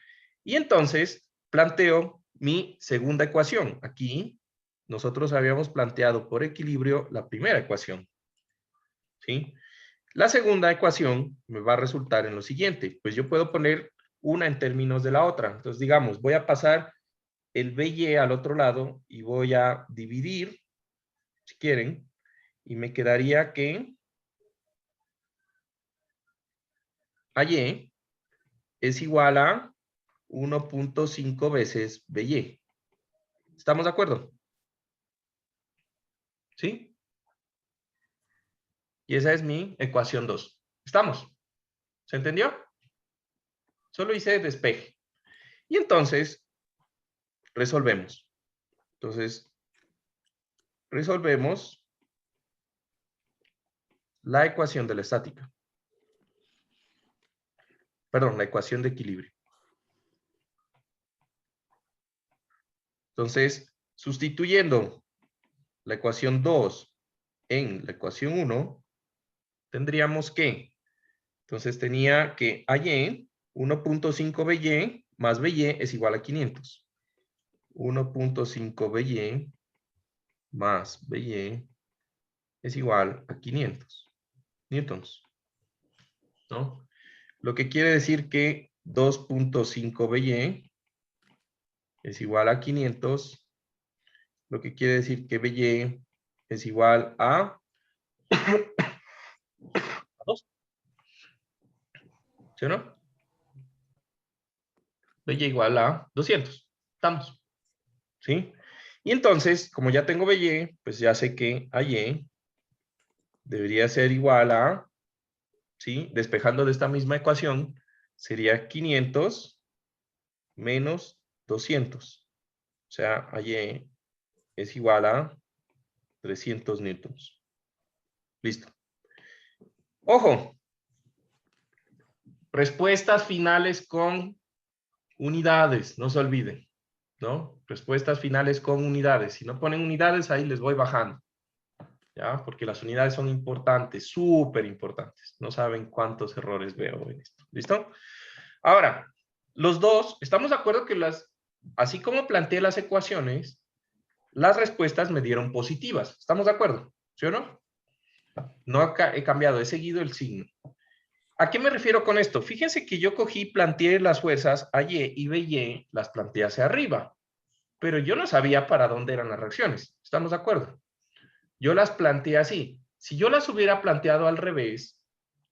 Y entonces planteo mi segunda ecuación. Aquí nosotros habíamos planteado por equilibrio la primera ecuación. ¿Sí? La segunda ecuación me va a resultar en lo siguiente. Pues yo puedo poner una en términos de la otra. Entonces, digamos, voy a pasar el BY al otro lado y voy a dividir, si quieren, y me quedaría que AY es igual a 1.5 veces BY. ¿Estamos de acuerdo? ¿Sí? Y esa es mi ecuación 2. ¿Estamos? ¿Se entendió? Solo hice despeje. Y entonces, resolvemos. Entonces, resolvemos la ecuación de la estática. Perdón, la ecuación de equilibrio. Entonces, sustituyendo la ecuación 2 en la ecuación 1, tendríamos que, entonces tenía que AY, 1.5 BY más BY es igual a 500. 1.5 BY más BY es igual a 500 newtons, ¿no? Lo que quiere decir que 2.5 BY es igual a 500, lo que quiere decir que BY es igual a 2, ¿sí o no? BY igual a 200, estamos, ¿sí? Y entonces, como ya tengo BY, pues ya sé que AY debería ser igual a, ¿sí? Despejando de esta misma ecuación, sería 500 menos 200. O sea, AY es igual a 300 newtons. Listo. Ojo. Respuestas finales con unidades, no se olviden. ¿no? Respuestas finales con unidades. Si no ponen unidades, ahí les voy bajando. ¿Ya? Porque las unidades son importantes, súper importantes. No saben cuántos errores veo en esto. ¿Listo? Ahora, los dos, estamos de acuerdo que así como planteé las ecuaciones, las respuestas me dieron positivas. ¿Estamos de acuerdo? ¿Sí o no? No he cambiado, he seguido el signo. ¿A qué me refiero con esto? Fíjense que yo planteé las fuerzas AY y BY, las planteé hacia arriba, pero yo no sabía para dónde eran las reacciones. ¿Estamos de acuerdo? Yo las planteé así. Si yo las hubiera planteado al revés,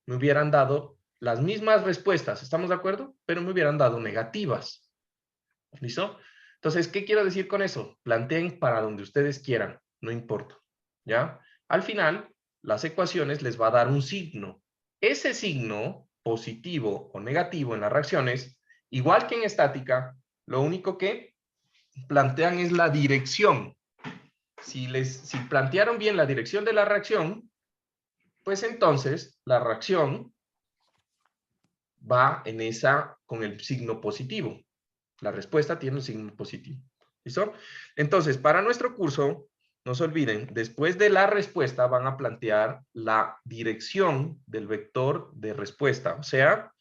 me hubieran dado las mismas respuestas. ¿Estamos de acuerdo? Pero me hubieran dado negativas. ¿Listo? Entonces, ¿qué quiero decir con eso? Planteen para donde ustedes quieran, no importa. ¿Ya? Al final, las ecuaciones les va a dar un signo. Ese signo, positivo o negativo en las reacciones, igual que en estática, lo único que plantean es la dirección. Si plantearon bien la dirección de la reacción, pues entonces la reacción va con el signo positivo. La respuesta tiene un signo positivo. ¿Listo? Entonces, para nuestro curso, no se olviden, después de la respuesta van a plantear la dirección del vector de respuesta. O sea,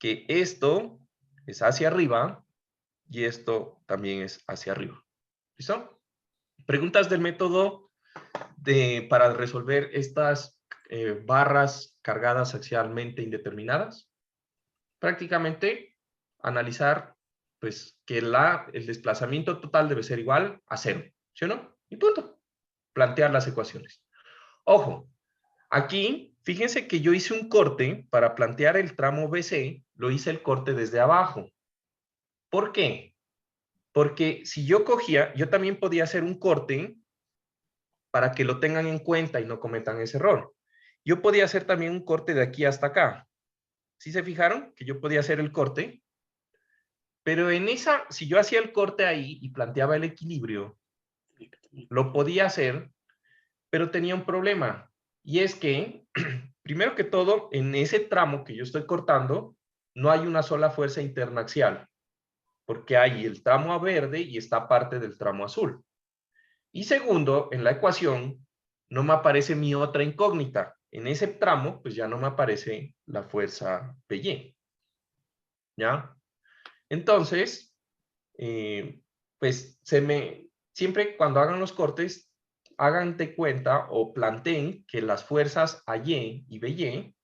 que esto es hacia arriba y esto también es hacia arriba. ¿Listo? Preguntas del método para resolver estas barras cargadas axialmente indeterminadas. Prácticamente analizar pues que el desplazamiento total debe ser igual a 0, ¿sí o no? Y punto. Plantear las ecuaciones. Ojo, aquí fíjense que yo hice un corte para plantear el tramo BC, lo hice el corte desde abajo. ¿Por qué? Porque si yo cogía, yo también podía hacer un corte para que lo tengan en cuenta y no cometan ese error. Yo podía hacer también un corte de aquí hasta acá. ¿Sí se fijaron? Que yo podía hacer el corte. Pero si yo hacía el corte ahí y planteaba el equilibrio, lo podía hacer, pero tenía un problema. Y es que, primero que todo, en ese tramo que yo estoy cortando, no hay una sola fuerza interna axial, porque hay el tramo a verde y está parte del tramo azul. Y segundo, en la ecuación no me aparece mi otra incógnita. En ese tramo, pues ya no me aparece la fuerza PY. ¿Ya? Entonces, pues siempre cuando hagan los cortes, hagan de cuenta o planteen que las fuerzas AY y BY,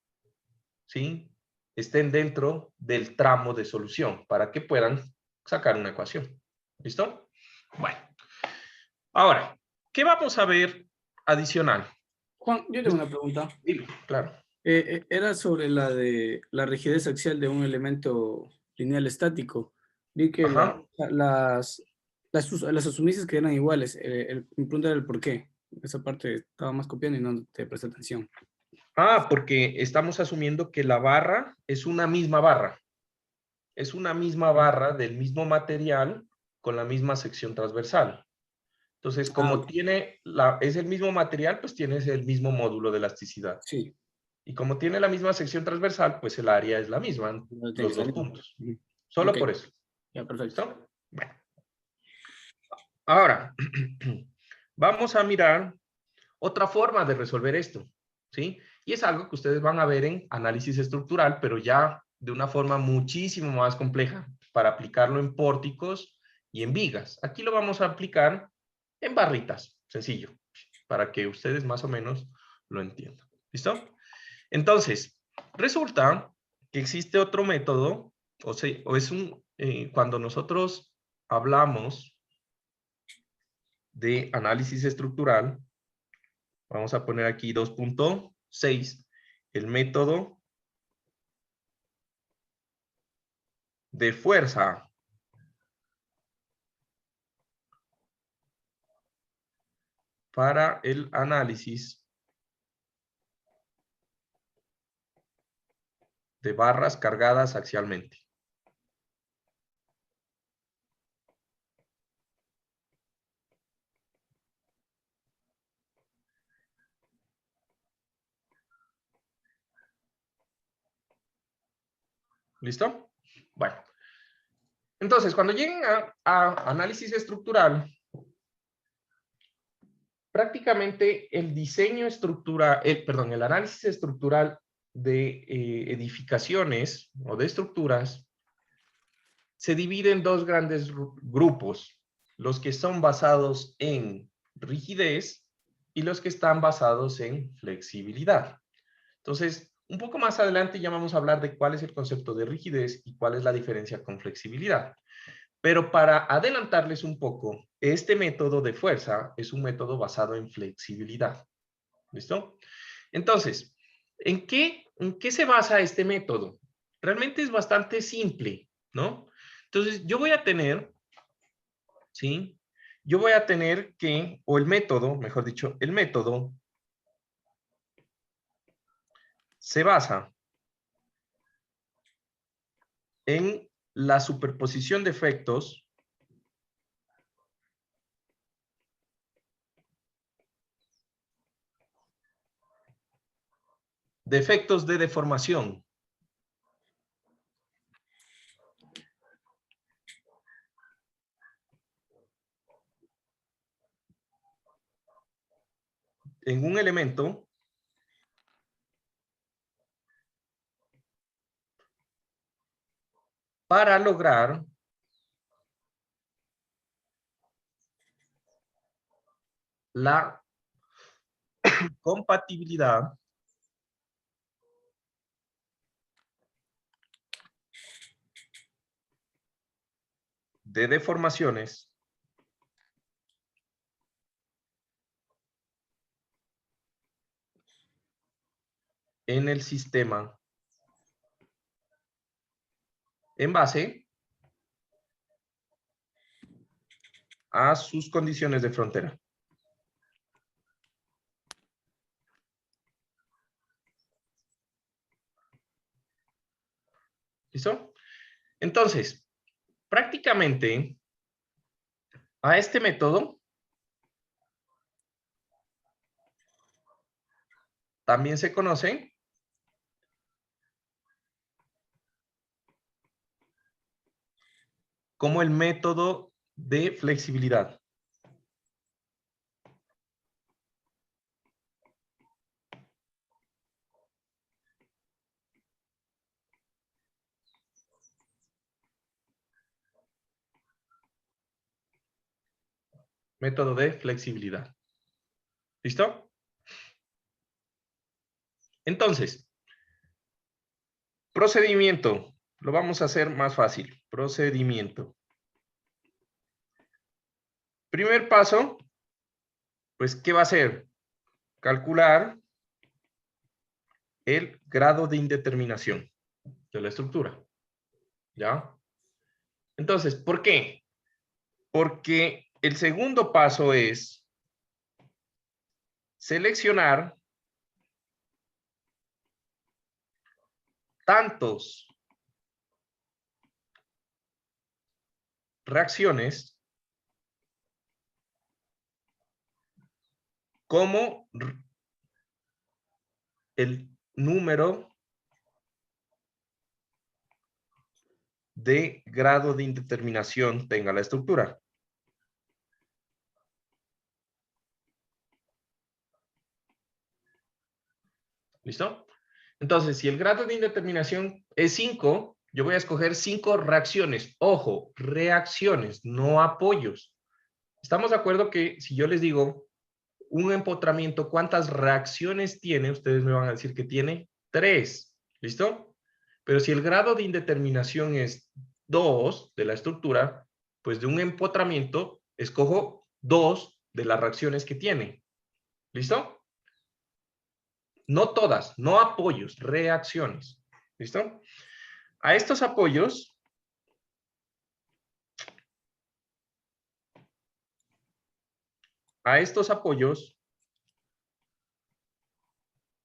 ¿sí? Estén dentro del tramo de solución para que puedan sacar una ecuación. ¿Listo? Bueno. Ahora, ¿qué vamos a ver adicional? Juan, yo tengo una pregunta. Dilo, claro. Era sobre la de la rigidez axial de un elemento lineal estático. Vi que Ajá. las asumiste que eran iguales. Mi pregunta era el por qué. Esa parte estaba más copiando y no te presté atención. Porque estamos asumiendo que la barra es una misma barra. Es una misma barra del mismo material con la misma sección transversal. Entonces, como Ok. es el mismo material, pues tienes el mismo módulo de elasticidad. Sí. Y como tiene la misma sección transversal, pues el área es la misma, los dos puntos. Solo Ok. por eso. Ya, perfecto. ¿Listo? Bueno. Ahora, vamos a mirar otra forma de resolver esto, ¿sí? Y es algo que ustedes van a ver en análisis estructural, pero ya de una forma muchísimo más compleja para aplicarlo en pórticos y en vigas. Aquí lo vamos a aplicar en barritas, sencillo, para que ustedes más o menos lo entiendan. ¿Listo? Entonces, resulta que existe otro método, cuando nosotros hablamos de análisis estructural, vamos a poner aquí 2.6, el método de fuerza. Para el análisis de barras cargadas axialmente. ¿Listo? Bueno. Entonces, cuando lleguen a análisis estructural, prácticamente el diseño estructural, el análisis estructural de edificaciones o de estructuras se divide en dos grandes grupos, los que son basados en rigidez y los que están basados en flexibilidad. Entonces, un poco más adelante ya vamos a hablar de cuál es el concepto de rigidez y cuál es la diferencia con flexibilidad. Pero para adelantarles un poco, este método de fuerza es un método basado en flexibilidad. ¿Listo? Entonces, ¿en qué se basa este método? Realmente es bastante simple, ¿no? Entonces, yo voy a tener, ¿sí? Yo voy a tener que, o el método, mejor dicho, el método se basa en la superposición de efectos de deformación. En un elemento para lograr la compatibilidad de deformaciones en el sistema en base a sus condiciones de frontera. ¿Listo? Entonces, prácticamente a este método también se conoce como el método de flexibilidad. Método de flexibilidad. ¿Listo? Entonces, procedimiento. Lo vamos a hacer más fácil. Procedimiento. Primer paso, pues, ¿qué va a hacer? Calcular el grado de indeterminación de la estructura. ¿Ya? Entonces, ¿por qué? Porque el segundo paso es seleccionar tantos reacciones como el número de grado de indeterminación tenga la estructura. ¿Listo? Entonces, si el grado de indeterminación es 5, yo voy a escoger 5 reacciones. Ojo, reacciones, no apoyos. ¿Estamos de acuerdo que si yo les digo un empotramiento, ¿cuántas reacciones tiene? Ustedes me van a decir que tiene 3. ¿Listo? Pero si el grado de indeterminación es 2 de la estructura, pues de un empotramiento escojo 2 de las reacciones que tiene. ¿Listo? No todas, no apoyos, reacciones. ¿Listo? A estos apoyos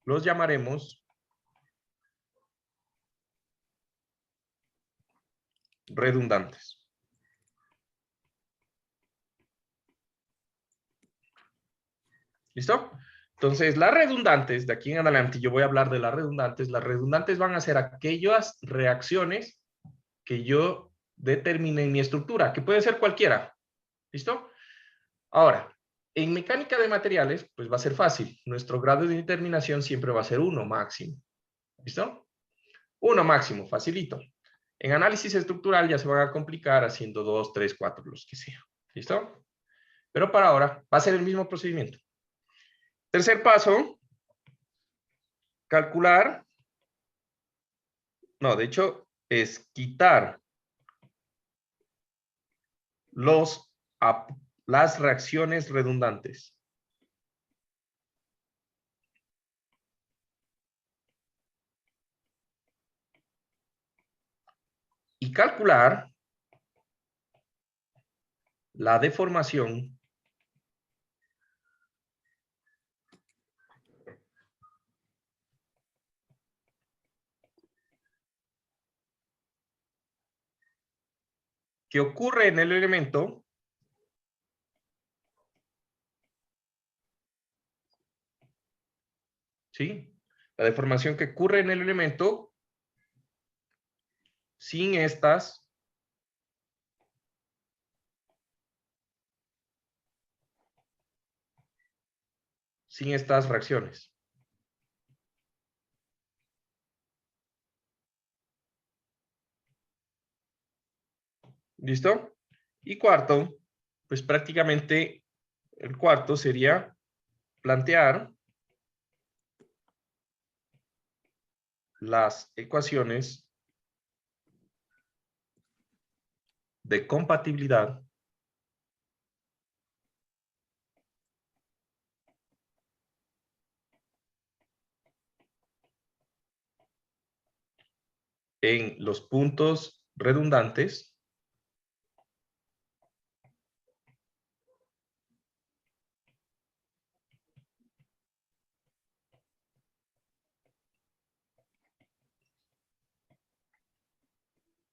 los llamaremos redundantes. ¿Listo? Entonces, las redundantes, de aquí en adelante yo voy a hablar de las redundantes van a ser aquellas reacciones que yo determinen mi estructura, que puede ser cualquiera. ¿Listo? Ahora, en mecánica de materiales, pues va a ser fácil. Nuestro grado de indeterminación siempre va a ser 1 máximo. ¿Listo? 1 máximo, facilito. En análisis estructural ya se van a complicar haciendo 2, 3, 4, los que sea. ¿Listo? Pero para ahora va a ser el mismo procedimiento. Tercer paso, calcular. No, de hecho, es quitar las reacciones redundantes. Y calcular la deformación que ocurre en el elemento ¿sí? La deformación que ocurre en el elemento sin estas reacciones. ¿Listo? Y cuarto, pues prácticamente el cuarto sería plantear las ecuaciones de compatibilidad en los puntos redundantes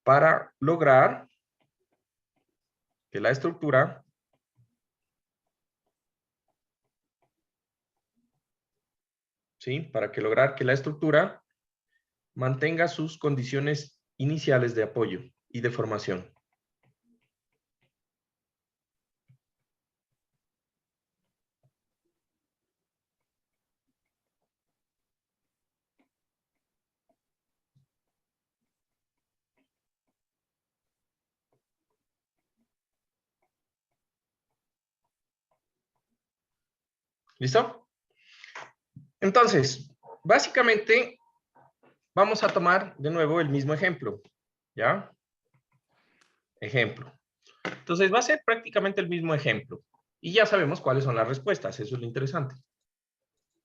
para lograr que la estructura ¿sí? Para que lograr que la estructura mantenga sus condiciones iniciales de apoyo y de formación. ¿Listo? Entonces, básicamente, vamos a tomar de nuevo el mismo ejemplo. ¿Ya? Ejemplo. Entonces, va a ser prácticamente el mismo ejemplo. Y ya sabemos cuáles son las respuestas. Eso es lo interesante.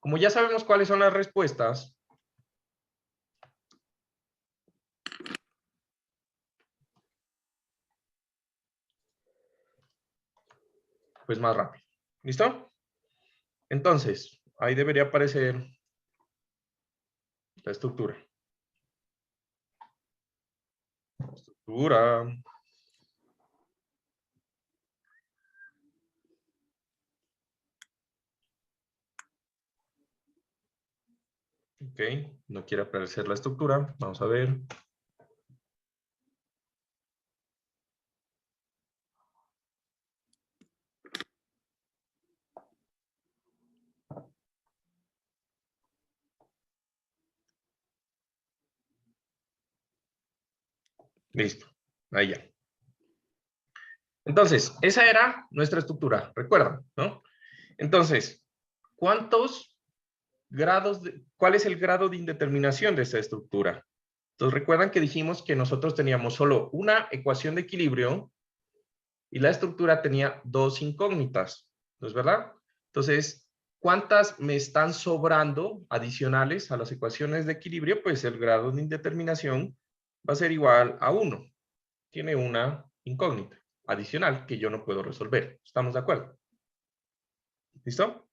Como ya sabemos cuáles son las respuestas, pues más rápido. ¿Listo? Entonces, ahí debería aparecer la estructura. Estructura. Ok, no quiere aparecer la estructura. Vamos a ver. Listo. Ahí ya. Entonces, esa era nuestra estructura. ¿Recuerdan? ¿No? Entonces, ¿cuántos grados cuál es el grado de indeterminación de esta estructura? Entonces, recuerdan que dijimos que nosotros teníamos solo una ecuación de equilibrio y la estructura tenía dos incógnitas. ¿No es verdad? Entonces, ¿cuántas me están sobrando adicionales a las ecuaciones de equilibrio? Pues el grado de indeterminación va a ser igual a 1. Tiene una incógnita adicional que yo no puedo resolver. ¿Estamos de acuerdo? ¿Listo?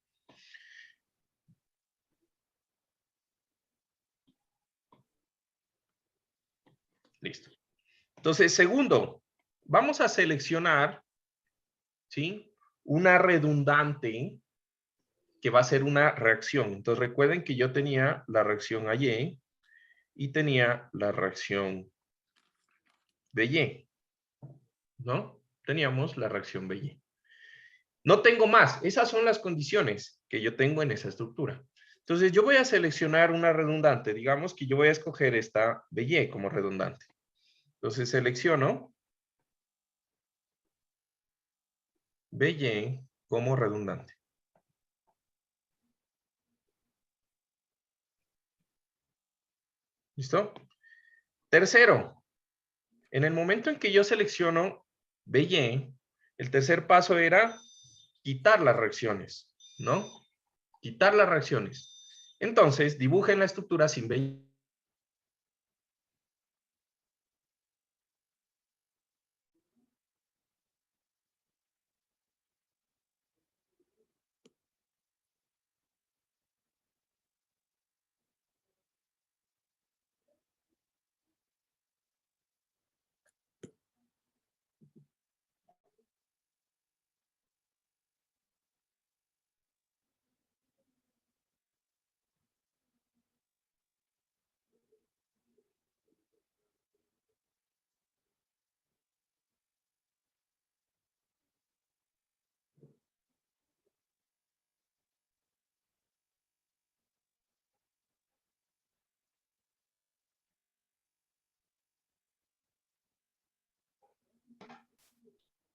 Listo. Entonces, segundo, vamos a seleccionar, ¿sí? Una redundante que va a ser una reacción. Entonces, recuerden que yo tenía la reacción Y y tenía la reacción de Y. ¿no? Teníamos la reacción BY. No tengo más. Esas son las condiciones que yo tengo en esa estructura. Entonces, yo voy a seleccionar una redundante. Digamos que yo voy a escoger esta BY como redundante. Entonces, selecciono BY como redundante. ¿Listo? Tercero, en el momento en que yo selecciono BY, el tercer paso era quitar las reacciones, ¿no? Quitar las reacciones. Entonces, dibujen la estructura sin BY.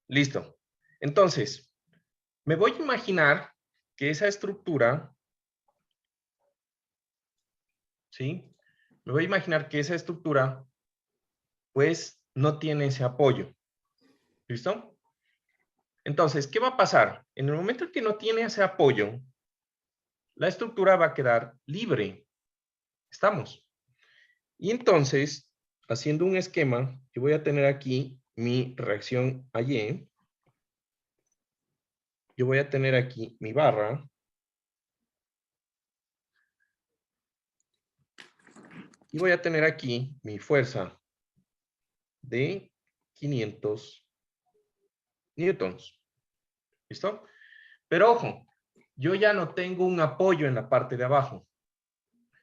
Listo. Entonces, me voy a imaginar que esa estructura, ¿sí? Me voy a imaginar que esa estructura, pues, no tiene ese apoyo. ¿Listo? Entonces, ¿qué va a pasar? En el momento en que no tiene ese apoyo, la estructura va a quedar libre. ¿Estamos? Y entonces, haciendo un esquema, yo voy a tener aquí mi reacción Y. Yo voy a tener aquí mi barra. Y voy a tener aquí mi fuerza de 500 newtons. ¿Listo? Pero ojo, yo ya no tengo un apoyo en la parte de abajo.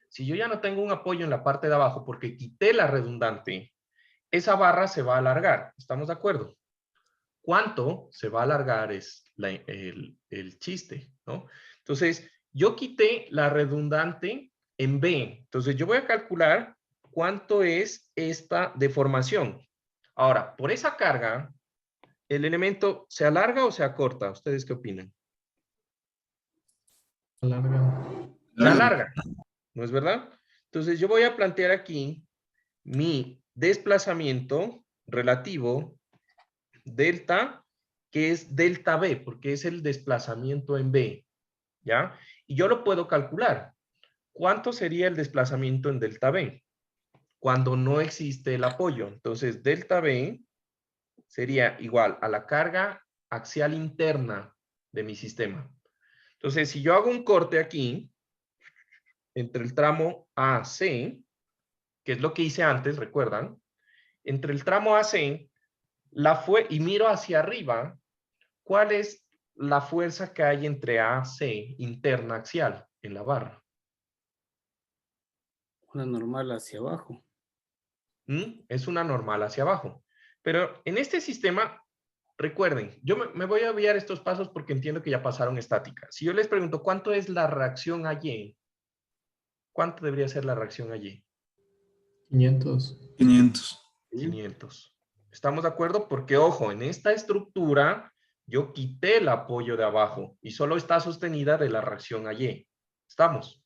Si yo ya no tengo un apoyo en la parte de abajo porque quité la redundante, esa barra se va a alargar. ¿Estamos de acuerdo? ¿Cuánto se va a alargar? Es el chiste, ¿no? Entonces, yo quité la redundante en B. Entonces, yo voy a calcular cuánto es esta deformación. Ahora, por esa carga, ¿el elemento se alarga o se acorta? ¿Ustedes qué opinan? Alarga. Se alarga, ¿no es verdad? Entonces, yo voy a plantear aquí mi desplazamiento relativo delta, que es delta B, porque es el desplazamiento en B, ¿ya? Y yo lo puedo calcular. ¿Cuánto sería el desplazamiento en delta B? Cuando no existe el apoyo. Entonces, delta B sería igual a la carga axial interna de mi sistema. Entonces, si yo hago un corte aquí, entre el tramo AC, que es lo que hice antes, ¿recuerdan? Entre el tramo AC, y miro hacia arriba, ¿cuál es la fuerza que hay entre AC interna axial en la barra? Una normal hacia abajo. Es una normal hacia abajo. Pero en este sistema, recuerden, yo me voy a obviar estos pasos porque entiendo que ya pasaron estática. Si yo les pregunto, ¿cuánto es la reacción a Y? ¿Cuánto debería ser la reacción a Y? 500. 500. 500. ¿Estamos de acuerdo? Porque, ojo, en esta estructura yo quité el apoyo de abajo y solo está sostenida de la reacción a Y. ¿Estamos?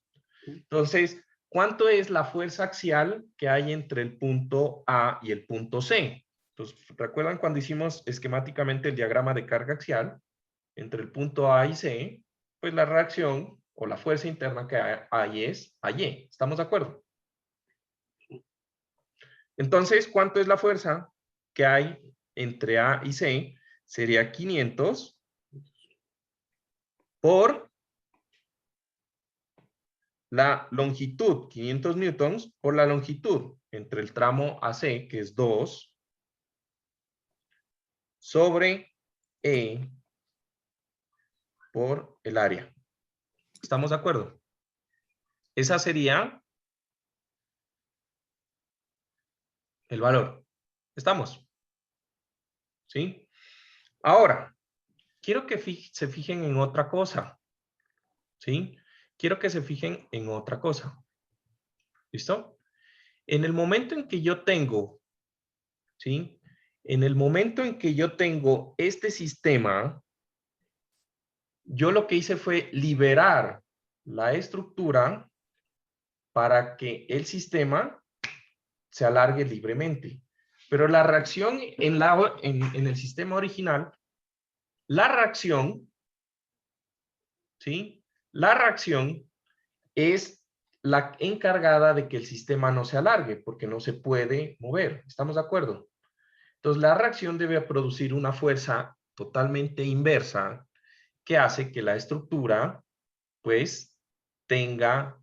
Entonces, ¿cuánto es la fuerza axial que hay entre el punto A y el punto C? Entonces, ¿recuerdan cuando hicimos esquemáticamente el diagrama de carga axial? Entre el punto A y C, pues la reacción o la fuerza interna que hay es a Y. ¿Estamos de acuerdo? Entonces, ¿cuánto es la fuerza que hay entre A y C? Sería 500 por la longitud, 500 newtons, por la longitud entre el tramo AC, que es 2, sobre E por el área. ¿Estamos de acuerdo? Esa sería el valor. ¿Estamos? ¿sí? Ahora, quiero que se fijen en otra cosa, ¿sí? Quiero que se fijen en otra cosa. ¿Listo? En el momento en que yo tengo, ¿sí? En el momento en que yo tengo este sistema, yo lo que hice fue liberar la estructura para que el sistema se alargue libremente. Pero la reacción en el sistema original, la reacción, ¿sí? La reacción es la encargada de que el sistema no se alargue, porque no se puede mover. ¿Estamos de acuerdo? Entonces, la reacción debe producir una fuerza totalmente inversa que hace que la estructura, pues, tenga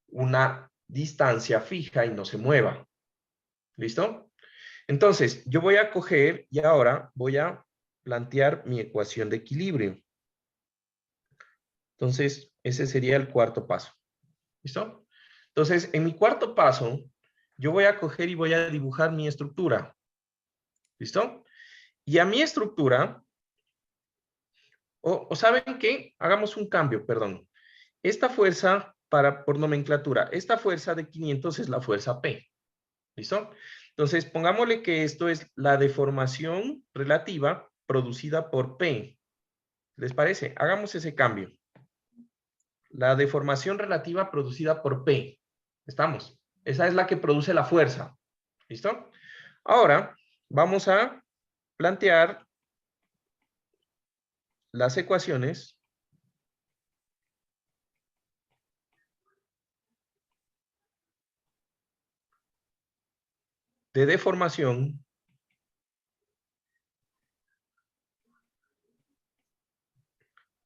una distancia fija y no se mueva. ¿Listo? Entonces, yo voy a coger y ahora voy a plantear mi ecuación de equilibrio. Entonces, ese sería el cuarto paso. ¿Listo? Entonces, en mi cuarto paso, yo voy a coger y voy a dibujar mi estructura. ¿Listo? Y a mi estructura, o ¿saben qué? Hagamos un cambio, perdón. Esta fuerza, por nomenclatura, esta fuerza de 500 es la fuerza P. ¿Listo? Entonces, pongámosle que esto es la deformación relativa producida por P. ¿Les parece? Hagamos ese cambio. La deformación relativa producida por P. ¿Estamos? Esa es la que produce la fuerza. ¿Listo? Ahora, vamos a plantear las ecuaciones de deformación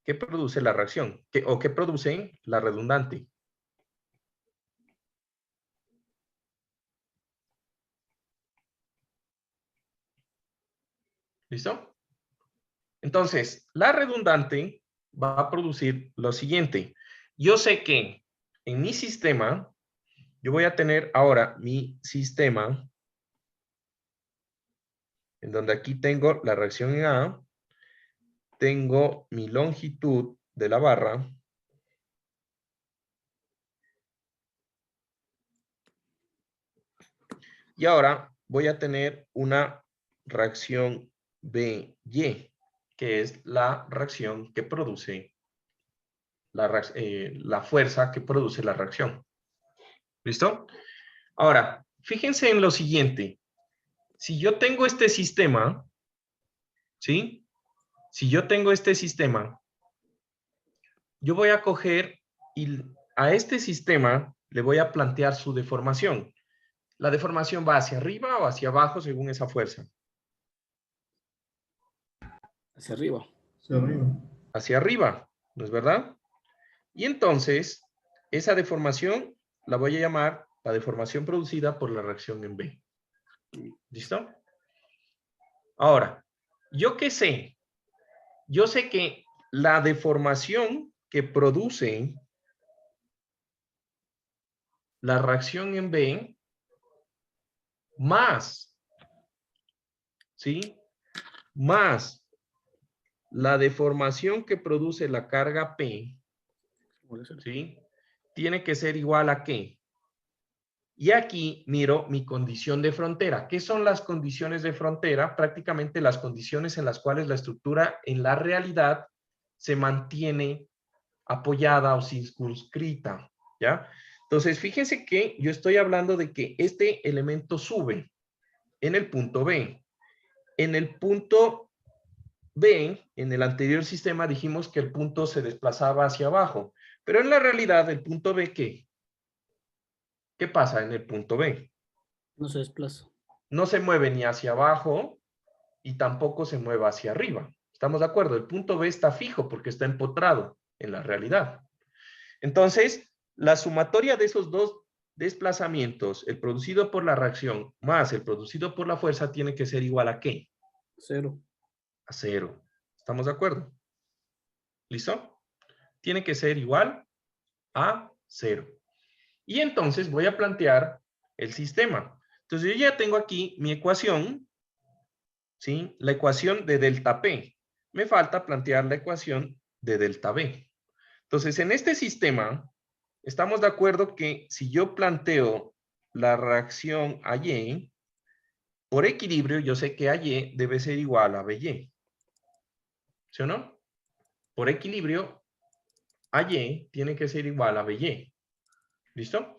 que produce la reacción, o que produce la redundante. ¿Listo? Entonces, la redundante va a producir lo siguiente. Yo sé que en mi sistema, yo voy a tener ahora mi sistema, en donde aquí tengo la reacción en A, tengo mi longitud de la barra, y ahora voy a tener una reacción BY, que es la reacción que produce la fuerza que produce la reacción. ¿Listo? Ahora, fíjense en lo siguiente. Si yo tengo este sistema, ¿sí? Si yo tengo este sistema, yo voy a coger y a este sistema le voy a plantear su deformación. La deformación va hacia arriba o hacia abajo según esa fuerza. Hacia arriba. Hacia arriba. Hacia arriba, ¿no es verdad? Y entonces, esa deformación la voy a llamar la deformación producida por la reacción en B. ¿Listo? Ahora, ¿yo qué sé? Yo sé que la deformación que produce la reacción en B más, ¿sí? Más la deformación que produce la carga P, ¿sí? Tiene que ser igual a ¿qué? Y aquí miro mi condición de frontera. ¿Qué son las condiciones de frontera? Prácticamente las condiciones en las cuales la estructura en la realidad se mantiene apoyada o circunscrita, ¿ya? Entonces, fíjense que yo estoy hablando de que este elemento sube en el punto B. En el punto B, en el anterior sistema dijimos que el punto se desplazaba hacia abajo, pero en la realidad el punto B, ¿qué? ¿Qué pasa en el punto B? No se desplaza. No se mueve ni hacia abajo y tampoco se mueve hacia arriba. ¿Estamos de acuerdo? El punto B está fijo porque está empotrado en la realidad. Entonces, la sumatoria de esos dos desplazamientos, el producido por la reacción más el producido por la fuerza, tiene que ser igual a ¿qué? 0. A 0. ¿Estamos de acuerdo? ¿Listo? Tiene que ser igual a 0. Y entonces voy a plantear el sistema. Entonces yo ya tengo aquí mi ecuación, ¿sí? La ecuación de delta P. Me falta plantear la ecuación de delta B. Entonces, en este sistema, estamos de acuerdo que si yo planteo la reacción AY, por equilibrio, yo sé que AY debe ser igual a BY. ¿Sí o no? Por equilibrio, AY tiene que ser igual a BY. ¿Listo?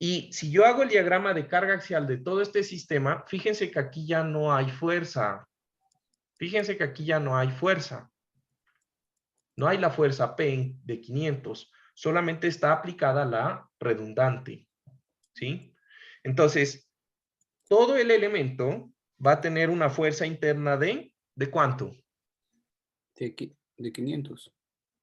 Y si yo hago el diagrama de carga axial de todo este sistema, fíjense que aquí ya no hay fuerza. Fíjense que aquí ya no hay fuerza. No hay la fuerza P de 500. Solamente está aplicada la redundante. ¿Sí? Entonces, todo el elemento va a tener una fuerza interna ¿de cuánto? De 500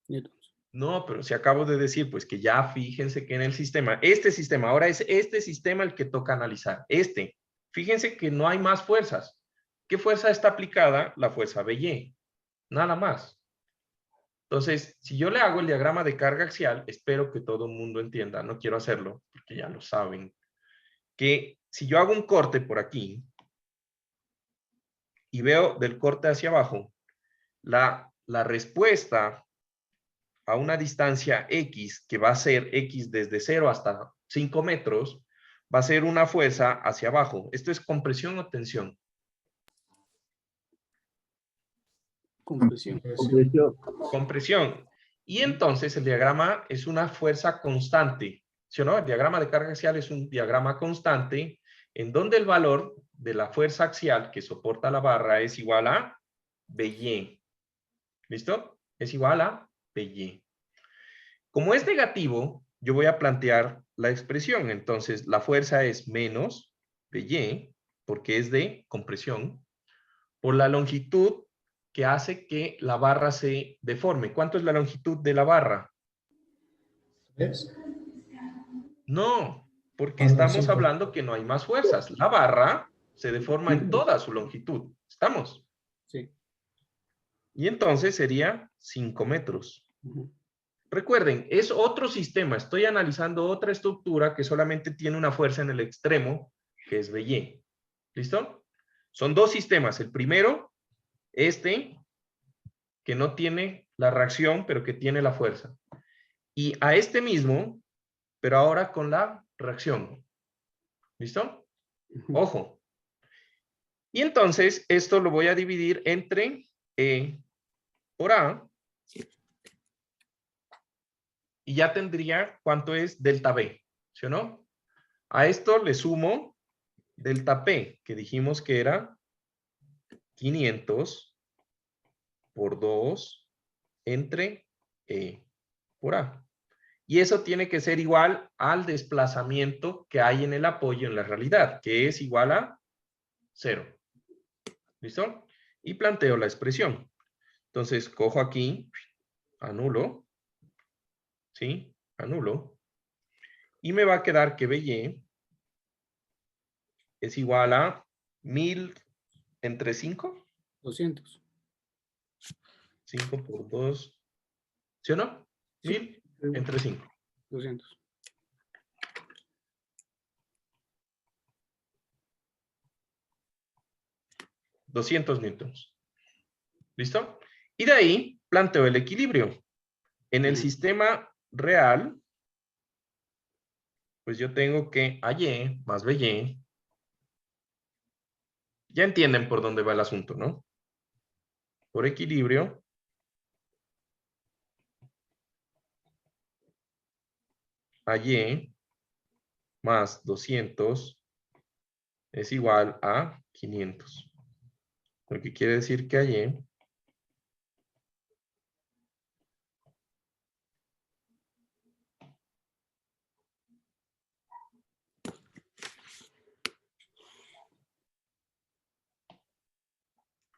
newtons. No, pero si acabo de decir, pues que ya fíjense que en el sistema, este sistema, ahora es este sistema el que toca analizar. Fíjense que no hay más fuerzas. ¿Qué fuerza está aplicada? La fuerza BY. Nada más. Entonces, si yo le hago el diagrama de carga axial, espero que todo el mundo entienda, no quiero hacerlo, porque ya lo saben, que si yo hago un corte por aquí, y veo del corte hacia abajo, la respuesta a una distancia X, que va a ser X desde 0 hasta 5 metros, va a ser una fuerza hacia abajo. ¿Esto es compresión o tensión? Compresión. Compresión. Y entonces el diagrama es una fuerza constante. ¿Sí o no? El diagrama de carga axial es un diagrama constante en donde el valor de la fuerza axial que soporta la barra es igual a BY. ¿Listo? Es igual a BY. Como es negativo, yo voy a plantear la expresión. Entonces, la fuerza es menos BY, porque es de compresión, por la longitud que hace que la barra se deforme. ¿Cuánto es la longitud de la barra? No, porque estamos hablando que no hay más fuerzas. La barra se deforma en toda su longitud. ¿Estamos? Sí. Y entonces sería 5 metros. Ujú. Recuerden, es otro sistema. Estoy analizando otra estructura que solamente tiene una fuerza en el extremo, que es BY. ¿Listo? Son dos sistemas. El primero, que no tiene la reacción, pero que tiene la fuerza. Y a este mismo, pero ahora con la reacción. ¿Listo? Ujú. Ojo. Y entonces, esto lo voy a dividir entre E por A. Y ya tendría cuánto es delta B. ¿Sí o no? A esto le sumo delta P, que dijimos que era 500 por 2 entre E por A. Y eso tiene que ser igual al desplazamiento que hay en el apoyo en la realidad, que es igual a 0. ¿Listo? Y planteo la expresión. Entonces, cojo aquí, anulo, ¿sí? Anulo. Y me va a quedar que BY es igual a 1000 entre 5. 200. 5 por 2. ¿Sí o no? Sí. 1000 entre 5. 200. Newtons. ¿Listo? Y de ahí planteo el equilibrio. En el Ujú. sistema real, pues yo tengo que AY más BY. Ya entienden por dónde va el asunto, ¿no? Por equilibrio. AY más 200 es igual a 500. Lo que quiere decir que AY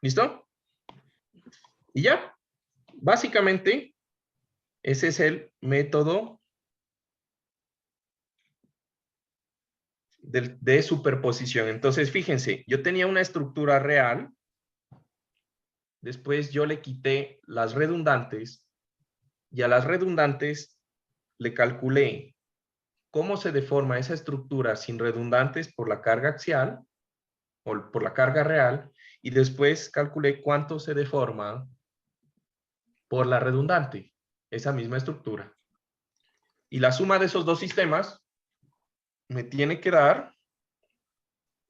¿listo? Y ya, básicamente, ese es el método de superposición. Entonces, fíjense, yo tenía una estructura real, después yo le quité las redundantes, y a las redundantes le calculé cómo se deforma esa estructura sin redundantes por la carga axial, o por la carga real, Y después calculé cuánto se deforma por la redundante, esa misma estructura. Y la suma de esos dos sistemas me tiene que dar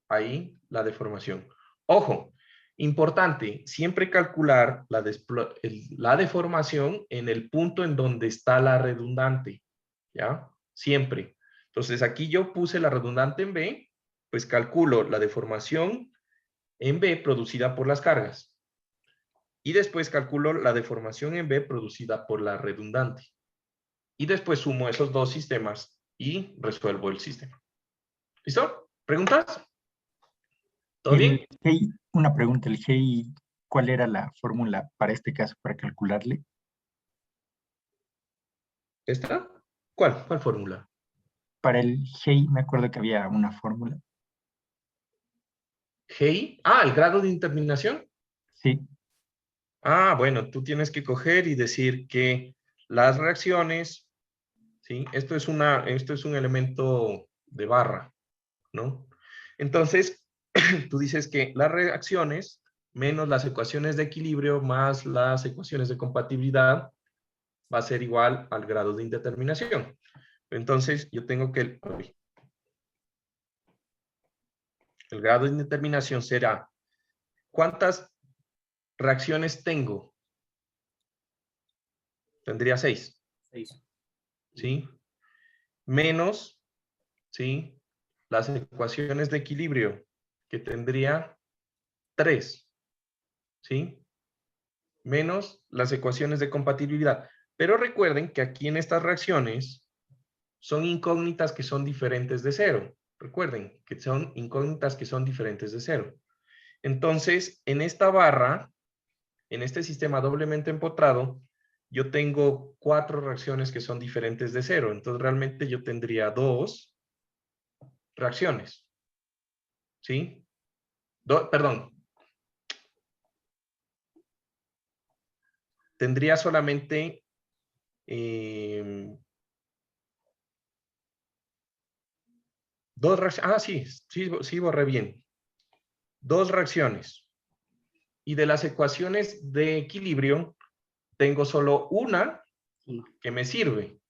ahí la deformación. Ojo, importante, siempre calcular la deformación en el punto en donde está la redundante, ¿ya? Siempre. Entonces aquí yo puse la redundante en B, pues calculo la deformación en B producida por las cargas. Y después calculo la deformación en B producida por la redundante. Y después sumo esos dos sistemas y resuelvo el sistema. ¿Listo? ¿Preguntas? ¿Todo bien? Una pregunta, el GI, ¿cuál era la fórmula para este caso, para calcularle? ¿Esta? ¿Cuál? ¿Cuál fórmula? Para el GI me acuerdo que había una fórmula. ¿GI? Ah, ¿el grado de indeterminación? Sí, Ah, bueno, tú tienes que coger y decir que las reacciones, ¿sí? Esto es un elemento de barra, ¿no? Entonces, tú dices que las reacciones menos las ecuaciones de equilibrio más las ecuaciones de compatibilidad va a ser igual al grado de indeterminación. Entonces, yo tengo que... El grado de indeterminación será ¿cuántas reacciones tengo? Tendría 6. 6. ¿Sí? Menos, ¿sí? Las ecuaciones de equilibrio, que tendría 3. ¿Sí? Menos las ecuaciones de compatibilidad. Pero recuerden que aquí en estas reacciones son incógnitas que son diferentes de 0. Recuerden que son incógnitas que son diferentes de 0. Entonces, en esta barra, en este sistema doblemente empotrado, yo tengo 4 reacciones que son diferentes de 0. Entonces, realmente yo tendría 2 reacciones. ¿Sí? Perdón. Tendría solamente... dos reacciones. Ah, sí, borré bien. 2 reacciones. Y de las ecuaciones de equilibrio, tengo solo una que me sirve.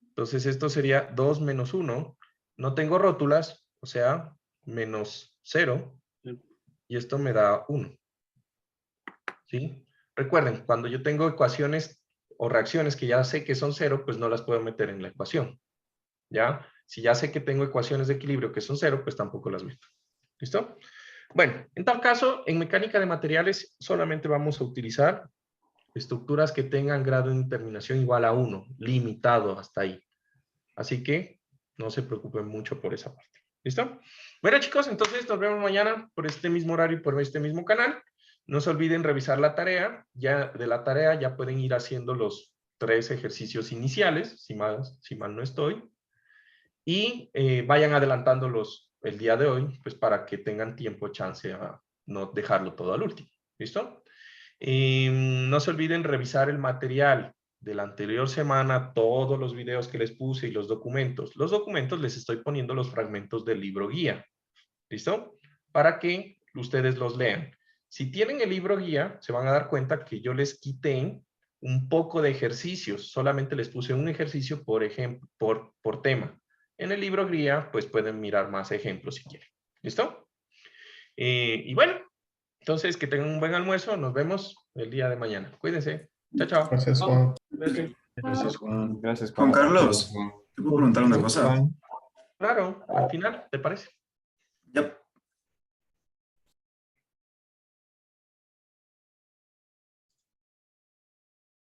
Entonces, esto sería 2 menos 1. No tengo rótulas, o sea, menos 0. Y esto me da 1. ¿Sí? Recuerden, cuando yo tengo ecuaciones o reacciones que ya sé que son 0, pues no las puedo meter en la ecuación. ¿Ya? Si ya sé que tengo ecuaciones de equilibrio que son 0, pues tampoco las meto. ¿Listo? Bueno, en tal caso, en mecánica de materiales solamente vamos a utilizar estructuras que tengan grado de indeterminación igual a 1, limitado hasta ahí. Así que no se preocupen mucho por esa parte. ¿Listo? Bueno, chicos, entonces nos vemos mañana por este mismo horario y por este mismo canal. No se olviden revisar la tarea. Ya de la tarea ya pueden ir haciendo los 3 ejercicios iniciales, si mal no estoy. Y vayan adelantándolos el día de hoy, pues para que tengan tiempo, chance a no dejarlo todo al último. ¿Listo? No se olviden revisar el material de la anterior semana, todos los videos que les puse y los documentos. Los documentos les estoy poniendo los fragmentos del libro guía. ¿Listo? Para que ustedes los lean. Si tienen el libro guía, se van a dar cuenta que yo les quité un poco de ejercicios. Solamente les puse un ejercicio, por ejemplo, por tema. En el libro guía, pues pueden mirar más ejemplos si quieren. ¿Listo? Y bueno, entonces que tengan un buen almuerzo. Nos vemos el día de mañana. Cuídense. Chao, chao. Gracias, Juan. Gracias, Juan. Gracias, Juan Carlos, ¿te puedo preguntar una cosa? Juan. Claro, al final, ¿te parece? Ya.